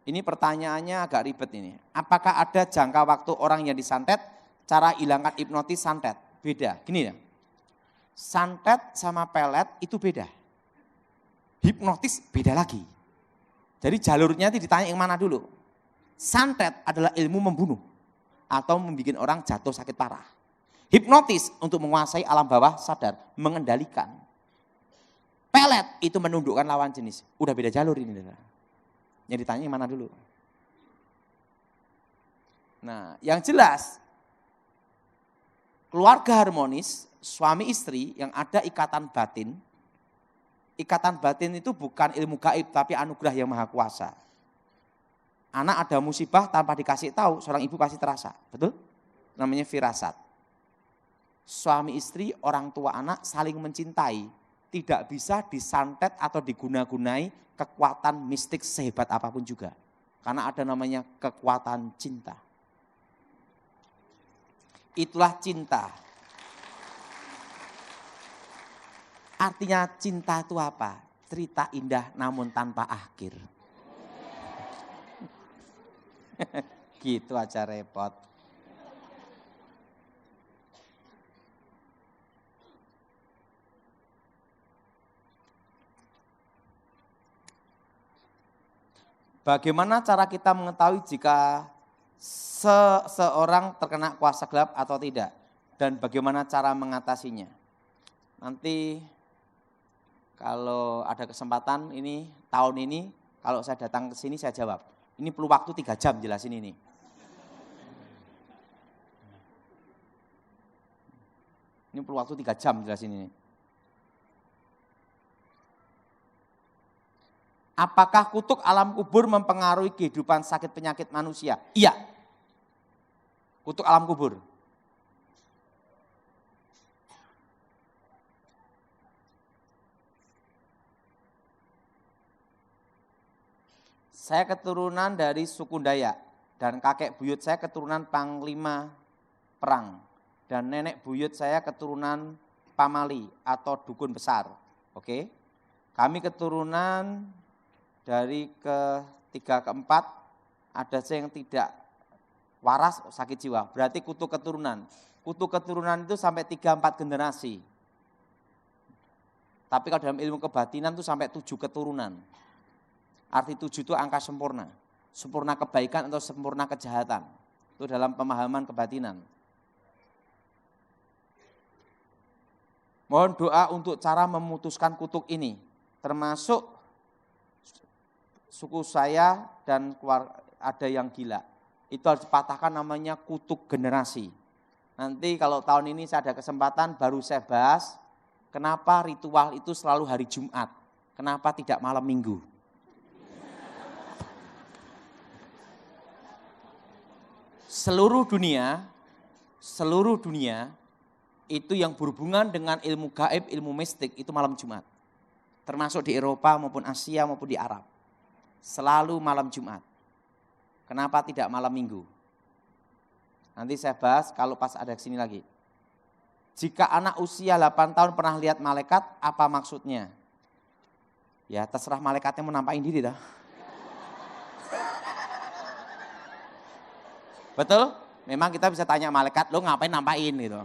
Ini pertanyaannya agak ribet ini. Apakah ada jangka waktu orang yang disantet, cara hilangkan hipnotis santet? Beda, gini ya. Santet sama pelet itu beda. Hipnotis beda lagi. Jadi jalurnya itu ditanya yang mana dulu. Santet adalah ilmu membunuh atau membuat orang jatuh sakit parah. Hipnotis untuk menguasai alam bawah sadar, mengendalikan. Pelet itu menundukkan lawan jenis. Udah beda jalur ini. Yang ditanya yang mana dulu. Nah, yang jelas keluarga harmonis, suami istri yang ada ikatan batin. Ikatan batin itu bukan ilmu gaib tapi anugerah yang maha kuasa. Anak ada musibah tanpa dikasih tahu, seorang ibu pasti terasa, betul? Namanya firasat. Suami istri, orang tua anak saling mencintai, tidak bisa disantet atau diguna-gunai kekuatan mistik sehebat apapun juga. Karena ada namanya kekuatan cinta. Itulah cinta. Artinya cinta itu apa? Cerita indah namun tanpa akhir. Gitu aja repot. Bagaimana cara kita mengetahui jika seseorang terkena kuasa gelap atau tidak? Dan bagaimana cara mengatasinya? Nanti kalau ada kesempatan ini, tahun ini, kalau saya datang ke sini saya jawab. Ini perlu waktu 3 jam jelasin ini. Ini perlu waktu 3 jam jelasin ini. Apakah kutuk alam kubur mempengaruhi kehidupan sakit penyakit manusia? Iya. Kutuk alam kubur. Saya keturunan dari suku Dayak dan kakek buyut saya keturunan panglima perang dan nenek buyut saya keturunan pamali atau dukun besar. Oke. Kami keturunan dari ketiga keempat ada yang tidak waras sakit jiwa. Berarti kutuk keturunan. Kutuk keturunan itu sampai 3-4 generasi. Tapi kalau dalam ilmu kebatinan itu sampai 7 keturunan. Arti 7 itu angka sempurna. sempurna kebaikan atau sempurna kejahatan. Itu dalam pemahaman kebatinan. Mohon doa untuk cara memutuskan kutuk ini, termasuk suku saya dan keluarga ada yang gila. Itu harus dipatahkan, namanya kutuk generasi. Nanti kalau tahun ini saya ada kesempatan baru saya bahas kenapa ritual itu selalu hari Jumat, kenapa tidak malam Minggu. Seluruh dunia itu yang berhubungan dengan ilmu gaib, ilmu mistik itu malam Jumat. Termasuk di Eropa maupun Asia maupun di Arab. Selalu malam Jumat. Kenapa tidak malam Minggu? Nanti saya bahas kalau pas ada kesini lagi. Jika anak usia 8 tahun pernah lihat malaikat, apa maksudnya? Ya terserah malaikatnya mau nampain diri dah. Betul? Memang kita bisa tanya malaikat, lo ngapain nampain gitu.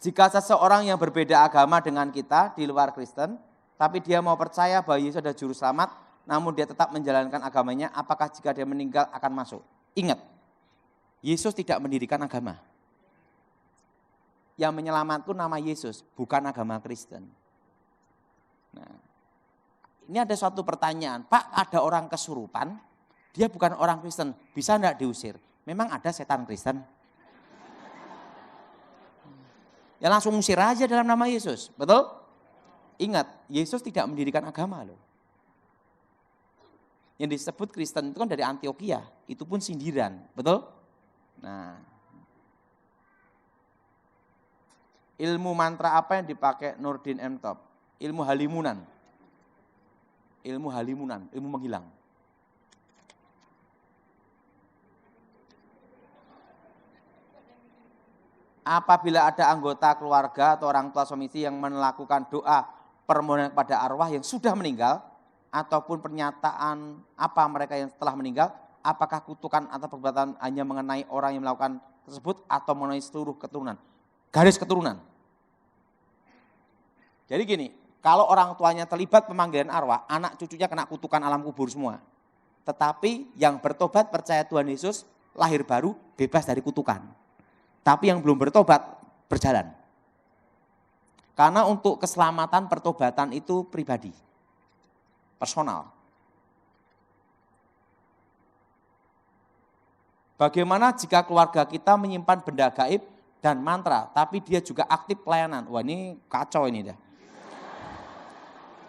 Jika seseorang yang berbeda agama dengan kita di luar Kristen, tapi dia mau percaya bahwa Yesus adalah juru selamat, namun dia tetap menjalankan agamanya, apakah jika dia meninggal akan masuk? Ingat, Yesus tidak mendirikan agama. Yang menyelamatkan nama Yesus, bukan agama Kristen. Nah, ini ada suatu pertanyaan, Pak, ada orang kesurupan, dia bukan orang Kristen, bisa enggak diusir? Memang ada setan Kristen? Ya langsung usir aja dalam nama Yesus, betul? Ingat, Yesus tidak mendirikan agama loh. Yang disebut Kristen itu kan dari Antioquia, itu pun sindiran, betul? Nah, ilmu mantra apa yang dipakai Nurdin M. Top? Ilmu halimunan, ilmu menghilang. Apabila ada anggota keluarga atau orang tua suami istri yang melakukan doa permohonan kepada arwah yang sudah meninggal, ataupun pernyataan apa mereka yang telah meninggal, apakah kutukan atau perbuatan hanya mengenai orang yang melakukan tersebut atau mengenai seluruh keturunan? Garis keturunan. Jadi gini, kalau orang tuanya terlibat pemanggilan arwah, anak cucunya kena kutukan alam kubur semua. Tetapi yang bertobat percaya Tuhan Yesus, lahir baru, bebas dari kutukan. Tapi yang belum bertobat, berjalan. Karena untuk keselamatan pertobatan itu pribadi, personal. Bagaimana jika keluarga kita menyimpan benda gaib dan mantra, tapi dia juga aktif pelayanan? Wah ini kacau ini dah.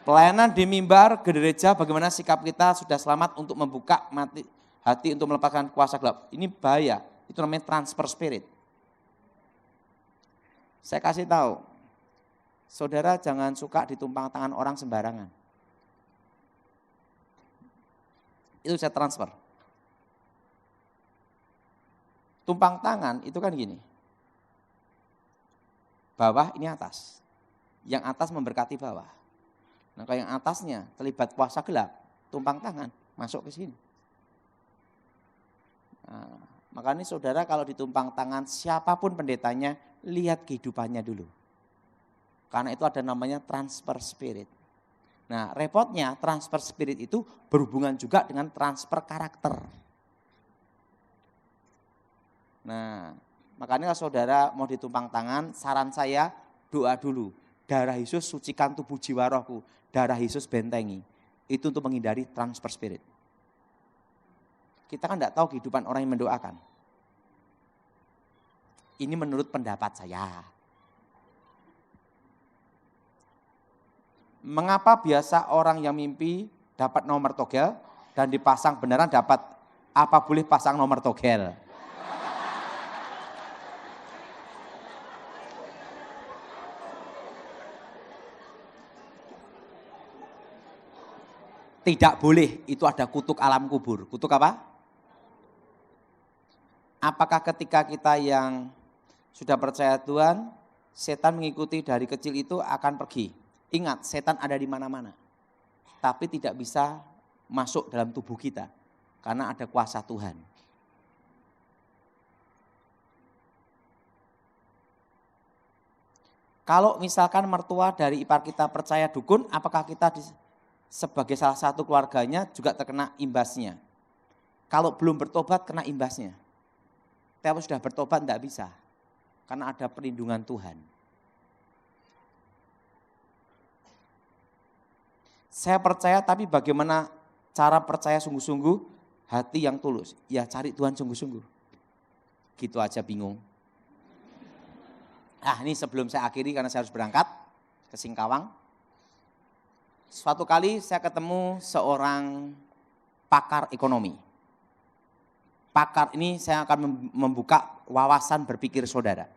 Pelayanan di mimbar gereja, bagaimana sikap kita sudah selamat untuk membuka hati untuk melepaskan kuasa gelap? Ini bahaya, itu namanya transfer spirit. Saya kasih tahu, saudara jangan suka ditumpang tangan orang sembarangan. Itu saya transfer. Tumpang tangan itu kan gini, bawah ini atas, yang atas memberkati bawah. Nah kalau yang atasnya terlibat kuasa gelap, tumpang tangan masuk ke sini. Nah, makanya saudara kalau ditumpang tangan siapapun pendetanya, lihat kehidupannya dulu. Karena itu ada namanya transfer spirit. Nah repotnya transfer spirit itu berhubungan juga dengan transfer karakter. Nah makanya kalau saudara mau ditumpang tangan, saran saya doa dulu. Darah Yesus sucikan tubuh jiwa rohku, darah Yesus bentengi. Itu untuk menghindari transfer spirit. Kita kan tidak tahu kehidupan orang yang mendoakan. Ini menurut pendapat saya. Mengapa biasa orang yang mimpi dapat nomor togel dan dipasang beneran dapat? Apa boleh pasang nomor togel? Tidak boleh, itu ada kutuk alam kubur. Kutuk apa? Apakah ketika kita yang sudah percaya Tuhan, setan mengikuti dari kecil itu akan pergi. Ingat, setan ada di mana-mana. Tapi tidak bisa masuk dalam tubuh kita. Karena ada kuasa Tuhan. Kalau misalkan mertua dari ipar kita percaya dukun, apakah kita sebagai salah satu keluarganya juga terkena imbasnya. Kalau belum bertobat kena imbasnya. Tapi sudah bertobat tidak bisa, karena ada perlindungan Tuhan. Saya percaya, tapi bagaimana cara percaya sungguh-sungguh? Hati yang tulus, ya cari Tuhan sungguh-sungguh. Gitu aja bingung. Ini sebelum saya akhiri karena saya harus berangkat ke Singkawang. Suatu kali saya ketemu seorang pakar ekonomi. Pakar ini saya akan membuka wawasan berpikir saudara.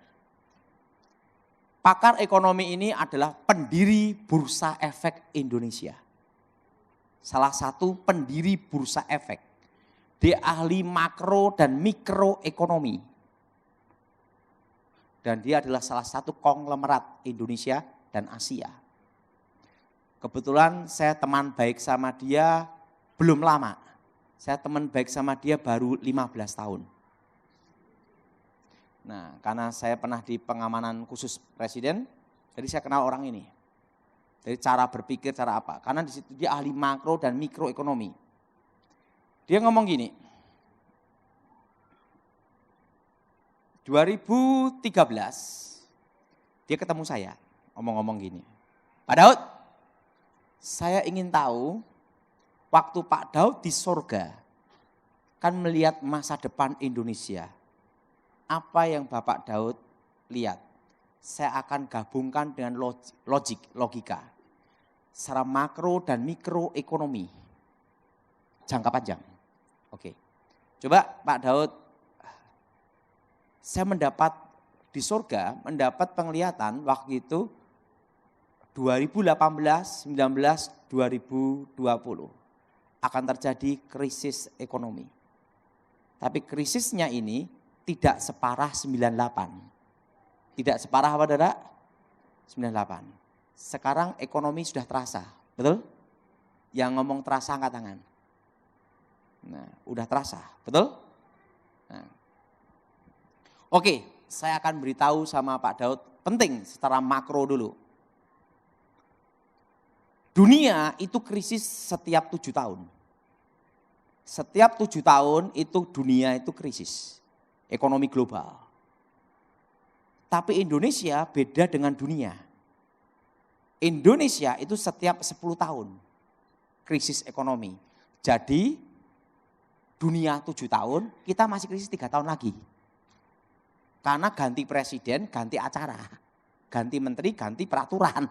Pakar ekonomi ini adalah pendiri Bursa Efek Indonesia. Salah satu pendiri Bursa Efek. Dia ahli makro dan mikroekonomi. Dan dia adalah salah satu konglomerat Indonesia dan Asia. Kebetulan saya teman baik sama dia belum lama. Saya teman baik sama dia baru 15 tahun. Nah, karena saya pernah di pengamanan khusus presiden, jadi saya kenal orang ini. Dari cara berpikir, cara apa. Karena di situ dia ahli makro dan mikroekonomi. Dia ngomong gini, 2013 dia ketemu saya, ngomong-ngomong gini, Pak Daud, saya ingin tahu waktu Pak Daud di surga kan melihat masa depan Indonesia. Apa yang Bapak Daud lihat? Saya akan gabungkan dengan logika. Secara makro dan mikroekonomi. Jangka panjang. Oke. Coba Pak Daud, saya mendapat di surga, mendapat penglihatan waktu itu 2018, 19, 2020 akan terjadi krisis ekonomi. Tapi krisisnya ini tidak separah 98. Tidak separah apa saudara? 98. Sekarang ekonomi sudah terasa, betul? Yang ngomong terasa angkat tangan. Nah, udah terasa, betul? Nah. Oke, saya akan beritahu sama Pak Daud, penting secara makro dulu. Dunia itu krisis setiap 7 tahun. Setiap 7 tahun itu dunia itu krisis, ekonomi global. Tapi Indonesia beda dengan dunia. Indonesia itu setiap 10 tahun krisis ekonomi. Jadi dunia 7 tahun, kita masih krisis 3 tahun lagi. Karena ganti presiden, ganti acara, ganti menteri, ganti peraturan.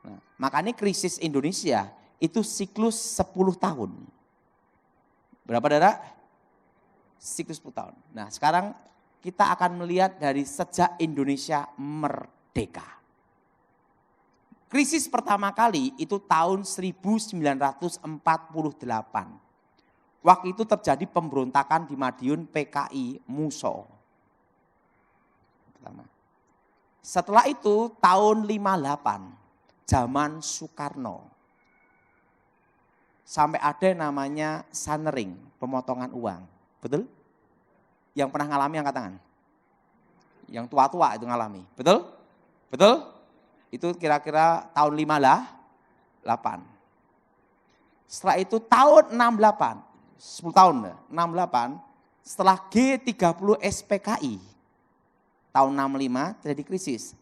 Nah, makanya krisis Indonesia itu siklus 10 tahun. Berapa Dara? Siklus 10 tahun. Nah sekarang kita akan melihat dari sejak Indonesia merdeka. Krisis pertama kali itu tahun 1948. Waktu itu terjadi pemberontakan di Madiun PKI Muso. Setelah itu tahun 58, zaman Soekarno. Sampai ada yang namanya sanering, pemotongan uang. Betul? Yang pernah ngalami angkat tangan. Yang tua-tua itu ngalami. Betul? Betul? Itu kira-kira tahun 58. Setelah itu tahun 68. 10 tahun, 68. Setelah G30 SPKI. Tahun 65 terjadi krisis.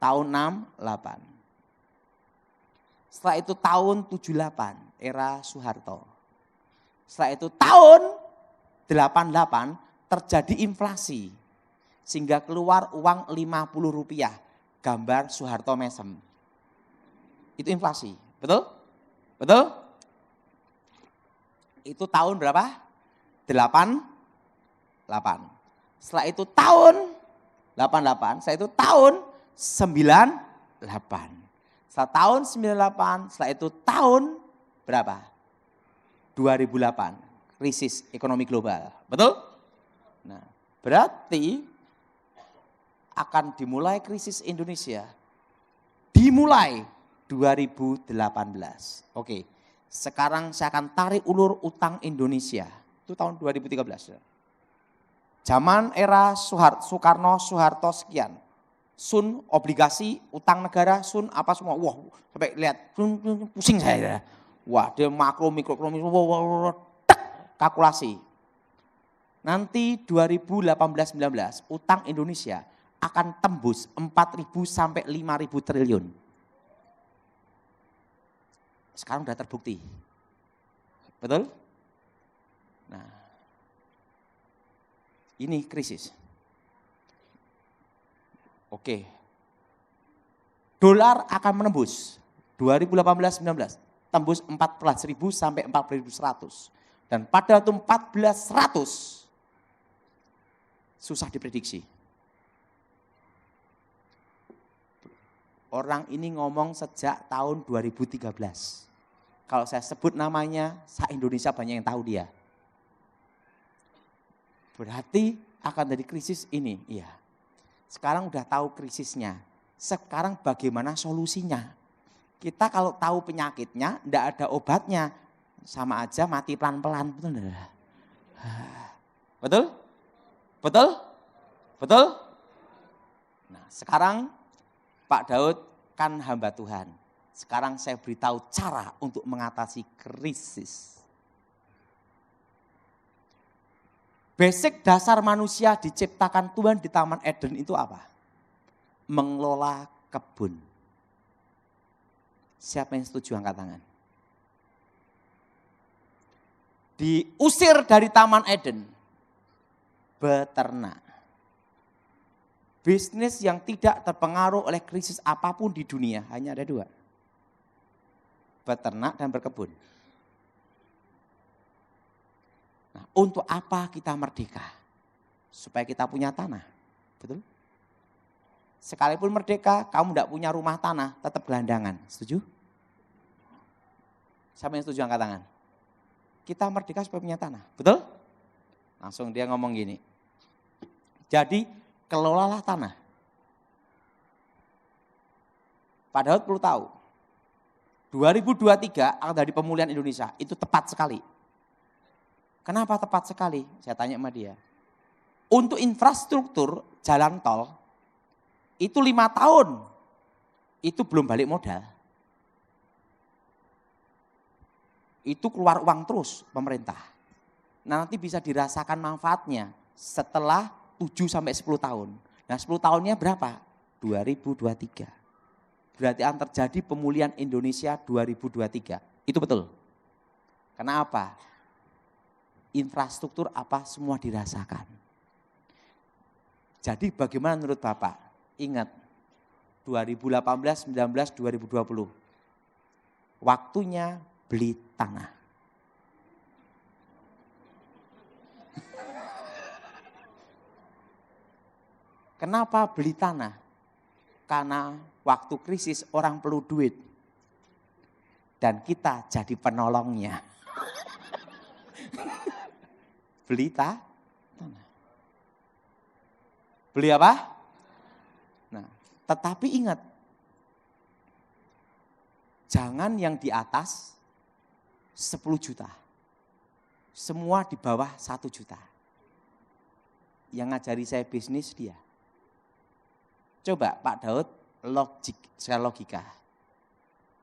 Tahun 68. Setelah itu tahun 78, era Soeharto. Setelah itu tahun 88 terjadi inflasi. Sehingga keluar uang Rp50, gambar Soeharto Mesem. Itu inflasi, betul? Betul? Itu tahun berapa? 88. Setelah itu tahun 88, setelah itu tahun 98. Setelah tahun 98, setelah itu tahun berapa? 2008, krisis ekonomi global. Betul? Nah, berarti akan dimulai krisis Indonesia. Dimulai 2018. Oke, sekarang saya akan tarik ulur utang Indonesia. Itu tahun 2013. Zaman era Soekarno, Soeharto sekian. Sun, obligasi, utang negara, sun, apa semua. Wah, sampai lihat, pusing saya. Wah, dia makro, mikroekonomi, kalkulasi. Nanti 2018-19, utang Indonesia akan tembus 4.000 sampai 5.000 triliun. Sekarang sudah terbukti. Betul? Nah, ini krisis. Oke. Dolar akan menembus 2018-19, tembus 14.000 sampai 14.100. Dan pada waktu 14.100 susah diprediksi. Orang ini ngomong sejak tahun 2013. Kalau saya sebut namanya, se-Indonesia banyak yang tahu dia. Berarti akan dari krisis ini, iya. Sekarang udah tahu krisisnya. Sekarang bagaimana solusinya? Kita kalau tahu penyakitnya, enggak ada obatnya. Sama aja mati pelan-pelan. Betul enggak? Betul? Betul? Betul? Nah, sekarang Pak Daud kan hamba Tuhan. Sekarang saya beritahu cara untuk mengatasi krisis. Basic dasar manusia diciptakan Tuhan di Taman Eden itu apa? Mengelola kebun. Siapa yang setuju angkat tangan? Diusir dari Taman Eden, beternak. Bisnis yang tidak terpengaruh oleh krisis apapun di dunia hanya ada dua. Beternak dan berkebun. Nah, untuk apa kita merdeka? Supaya kita punya tanah. Betul? Sekalipun merdeka, kamu tidak punya rumah tanah, tetap gelandangan. Setuju? Siapa yang setuju angkat tangan? Kita merdeka supaya punya tanah. Betul? Langsung dia ngomong gini. Jadi, kelolalah tanah. Pak Daud perlu tahu, 2023 akan dari pemulihan Indonesia, itu tepat sekali. Kenapa tepat sekali? Saya tanya sama dia. Untuk infrastruktur jalan tol, itu 5 tahun, itu belum balik modal. Itu keluar uang terus pemerintah. Nah, nanti bisa dirasakan manfaatnya setelah 7 sampai 10 tahun. Nah 10 tahunnya berapa? 2023. Berarti akan terjadi pemulihan Indonesia 2023. Itu betul. Kenapa? Infrastruktur apa semua dirasakan. Jadi bagaimana menurut Bapak? Ingat 2018, 19, 2020. Waktunya beli tanah. Kenapa beli tanah? Karena waktu krisis orang perlu duit. Dan kita jadi penolongnya. Beli tanah. Beli apa? Nah, tetapi ingat. Jangan yang di atas 10 juta. Semua di bawah 1 juta. Yang ngajari saya bisnis dia. Coba Pak Daud secara logika.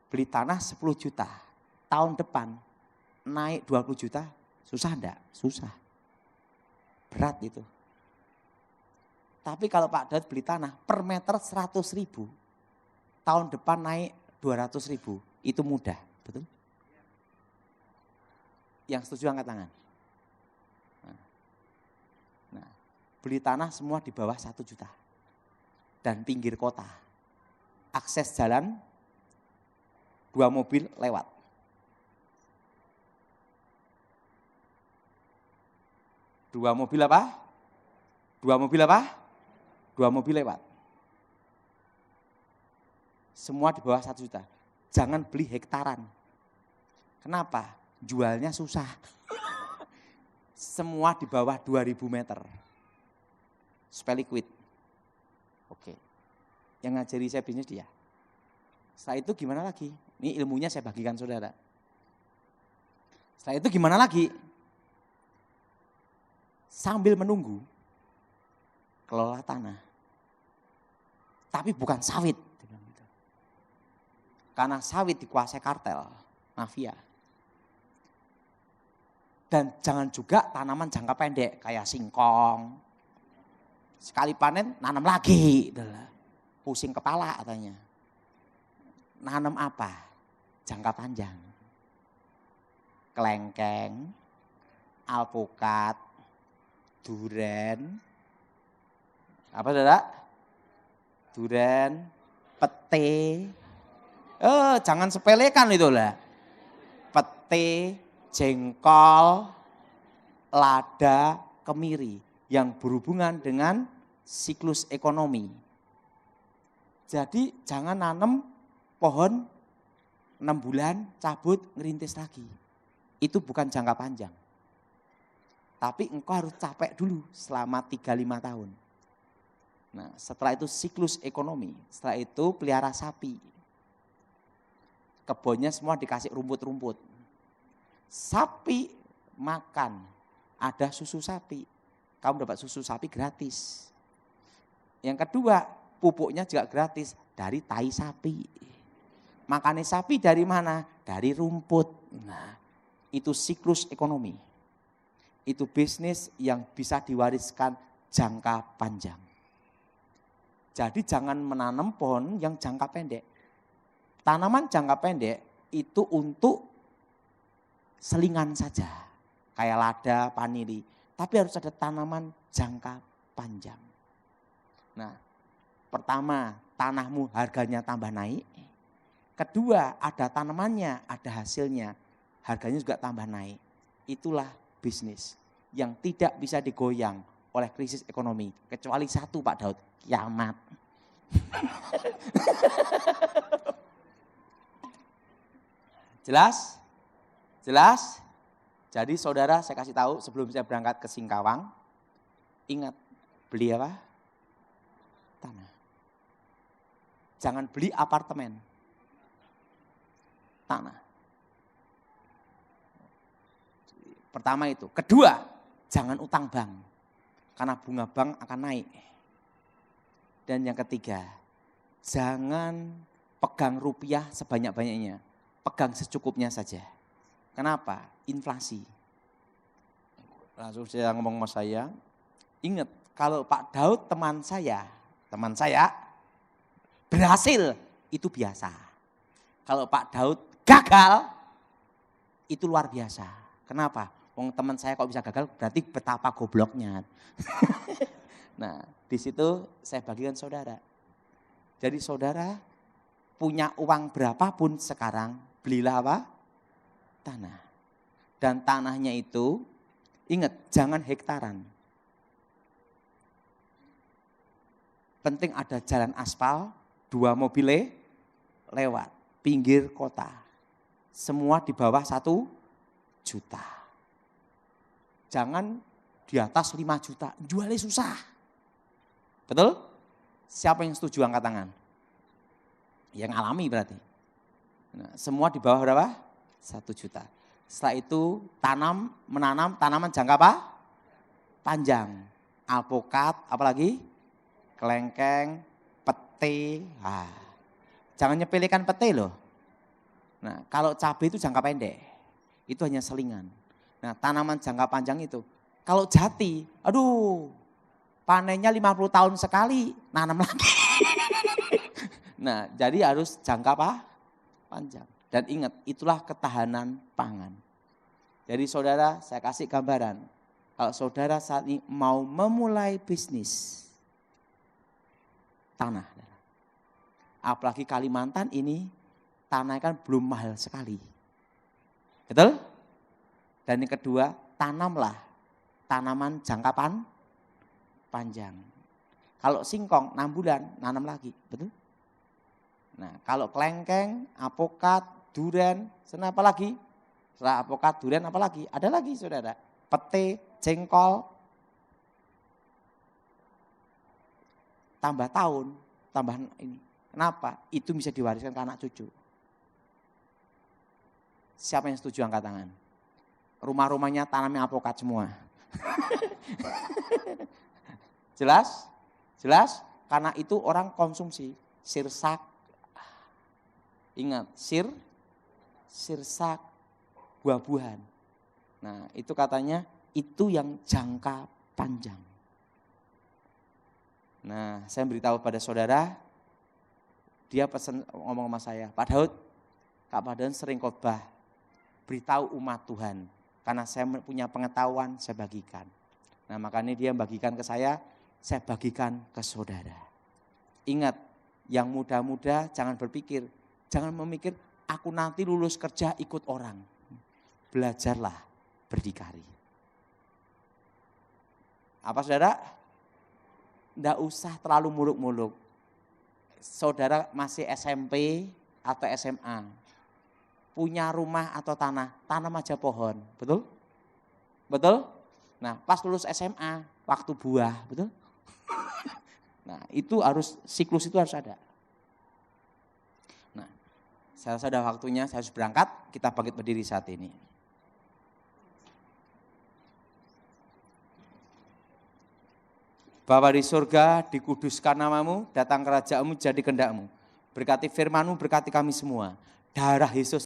Beli tanah 10 juta. Tahun depan naik 20 juta. Susah enggak? Susah. Berat itu. Tapi kalau Pak Daud beli tanah per meter 100.000. Tahun depan naik 200.000. Itu mudah. Betul? Yang setuju angkat tangan. Nah, beli tanah semua di bawah 1 juta. Dan pinggir kota. Akses jalan, 2 mobil lewat. Dua mobil apa? 2 mobil apa? 2 mobil lewat. Semua di bawah 1 juta. Jangan beli hektaran. Kenapa? Jualnya susah. Semua di bawah 2000 meter. Supaya liquid. Oke, yang ngajari saya bisnis dia. Setelah itu gimana lagi? Ini ilmunya saya bagikan saudara. Setelah itu gimana lagi? Sambil menunggu, kelola tanah. tapi bukan sawit. Karena sawit dikuasai kartel, mafia. Dan jangan juga tanaman jangka pendek kayak singkong. Sekali panen nanam lagi. Pusing kepala katanya. Nanam apa? Jangka panjang. Kelengkeng, alpukat, duren. Apa saudara? Duren, pete. Jangan sepelekan itu lah. Pete, jengkol, lada, kemiri yang berhubungan dengan siklus ekonomi. Jadi jangan nanam pohon 6 bulan cabut ngerintis lagi. Itu bukan jangka panjang. Tapi engkau harus capek dulu selama 3-5 tahun. Nah, setelah itu siklus ekonomi, setelah itu pelihara sapi. Kebunnya semua dikasih rumput-rumput. Sapi makan, ada susu sapi. Kamu dapat susu sapi gratis. Yang kedua, pupuknya juga gratis dari tai sapi. Makannya sapi dari mana? Dari rumput. Nah, itu siklus ekonomi. Itu bisnis yang bisa diwariskan jangka panjang. Jadi jangan menanam pohon yang jangka pendek. Tanaman jangka pendek itu untuk selingan saja. Kayak lada, panili. Tapi harus ada tanaman jangka panjang. Nah, pertama tanahmu harganya tambah naik. Kedua ada tanamannya, ada hasilnya. Harganya juga tambah naik. Itulah bisnis yang tidak bisa digoyang oleh krisis ekonomi. Kecuali satu Pak Daud, kiamat. Jelas? Jelas? Jadi saudara saya kasih tahu sebelum saya berangkat ke Singkawang, ingat beli apa? Tanah. Jangan beli apartemen. Tanah. Pertama itu. Kedua, jangan utang bank. Karena bunga bank akan naik. Dan yang ketiga, jangan pegang rupiah sebanyak-banyaknya. Pegang secukupnya saja. Kenapa? Inflasi. Langsung saya ngomong sama saya, ingat kalau Pak Daud teman saya berhasil itu biasa. Kalau Pak Daud gagal itu luar biasa. Kenapa? Wong teman saya kok bisa gagal berarti betapa gobloknya. Nah, di situ saya bagikan saudara. Jadi saudara punya uang berapapun sekarang, belilah apa? Tanah. Dan tanahnya itu, ingat jangan hektaran. Penting ada jalan aspal, 2 mobil lewat, pinggir kota. Semua di bawah 1 juta. Jangan di atas 5 juta, jualnya susah. Betul? Siapa yang setuju angkat tangan? Yang alami berarti. Nah, semua di bawah berapa? 1 juta. Setelah itu menanam tanaman jangka apa? Panjang. Alpukat, apalagi? Kelengkeng, pete. Jangan nyepelekan pete loh. Nah, kalau cabai itu jangka pendek. Itu hanya selingan. Nah, tanaman jangka panjang itu. Kalau jati, aduh, panennya 50 tahun sekali, nanam lagi. Nah, jadi harus jangka apa? Panjang. Dan ingat, itulah ketahanan pangan. Jadi saudara, saya kasih gambaran. Kalau saudara saat ini mau memulai bisnis tanah. Apalagi Kalimantan ini, tanah kan belum mahal sekali. Betul? Dan yang kedua, tanamlah tanaman jangka panjang. Kalau singkong 6 bulan, nanam lagi. Betul? Nah, kalau kelengkeng, apokat, duren, apa lagi? Setelah apokat, duren, apa lagi? Ada lagi saudara. Pete, jengkol. Tambah tahun, tambah ini. Kenapa? Itu bisa diwariskan ke anak cucu. Siapa yang setuju angkat tangan? Rumah-rumahnya tanamnya apokat semua. Jelas? Jelas? karena itu orang konsumsi. Sirsak, ingat sirsak, buah-buahan. Nah itu katanya itu yang jangka panjang. Nah saya beritahu pada saudara, dia pesan ngomong sama saya, Pak Daud, Kak Padan sering khotbah, beritahu umat Tuhan. Karena saya punya pengetahuan, saya bagikan. Nah makanya dia bagikan ke saya bagikan ke saudara. Ingat, yang muda-muda jangan berpikir, jangan memikir aku nanti lulus kerja ikut orang. Belajarlah berdikari. Apa saudara? Tidak usah terlalu muluk-muluk. Saudara masih SMP atau SMA, punya rumah atau tanah, tanam aja pohon, betul? Betul? Nah pas lulus SMA, waktu buah, betul? Nah itu harus, siklus itu harus ada. Nah saya rasa sudah waktunya, saya harus berangkat, kita bangkit berdiri saat ini. Bapa di surga, dikuduskan namamu, datang kerajaanmu, jadi kehendakmu. Berkati firmanmu, berkati kami semua. Darah Yesus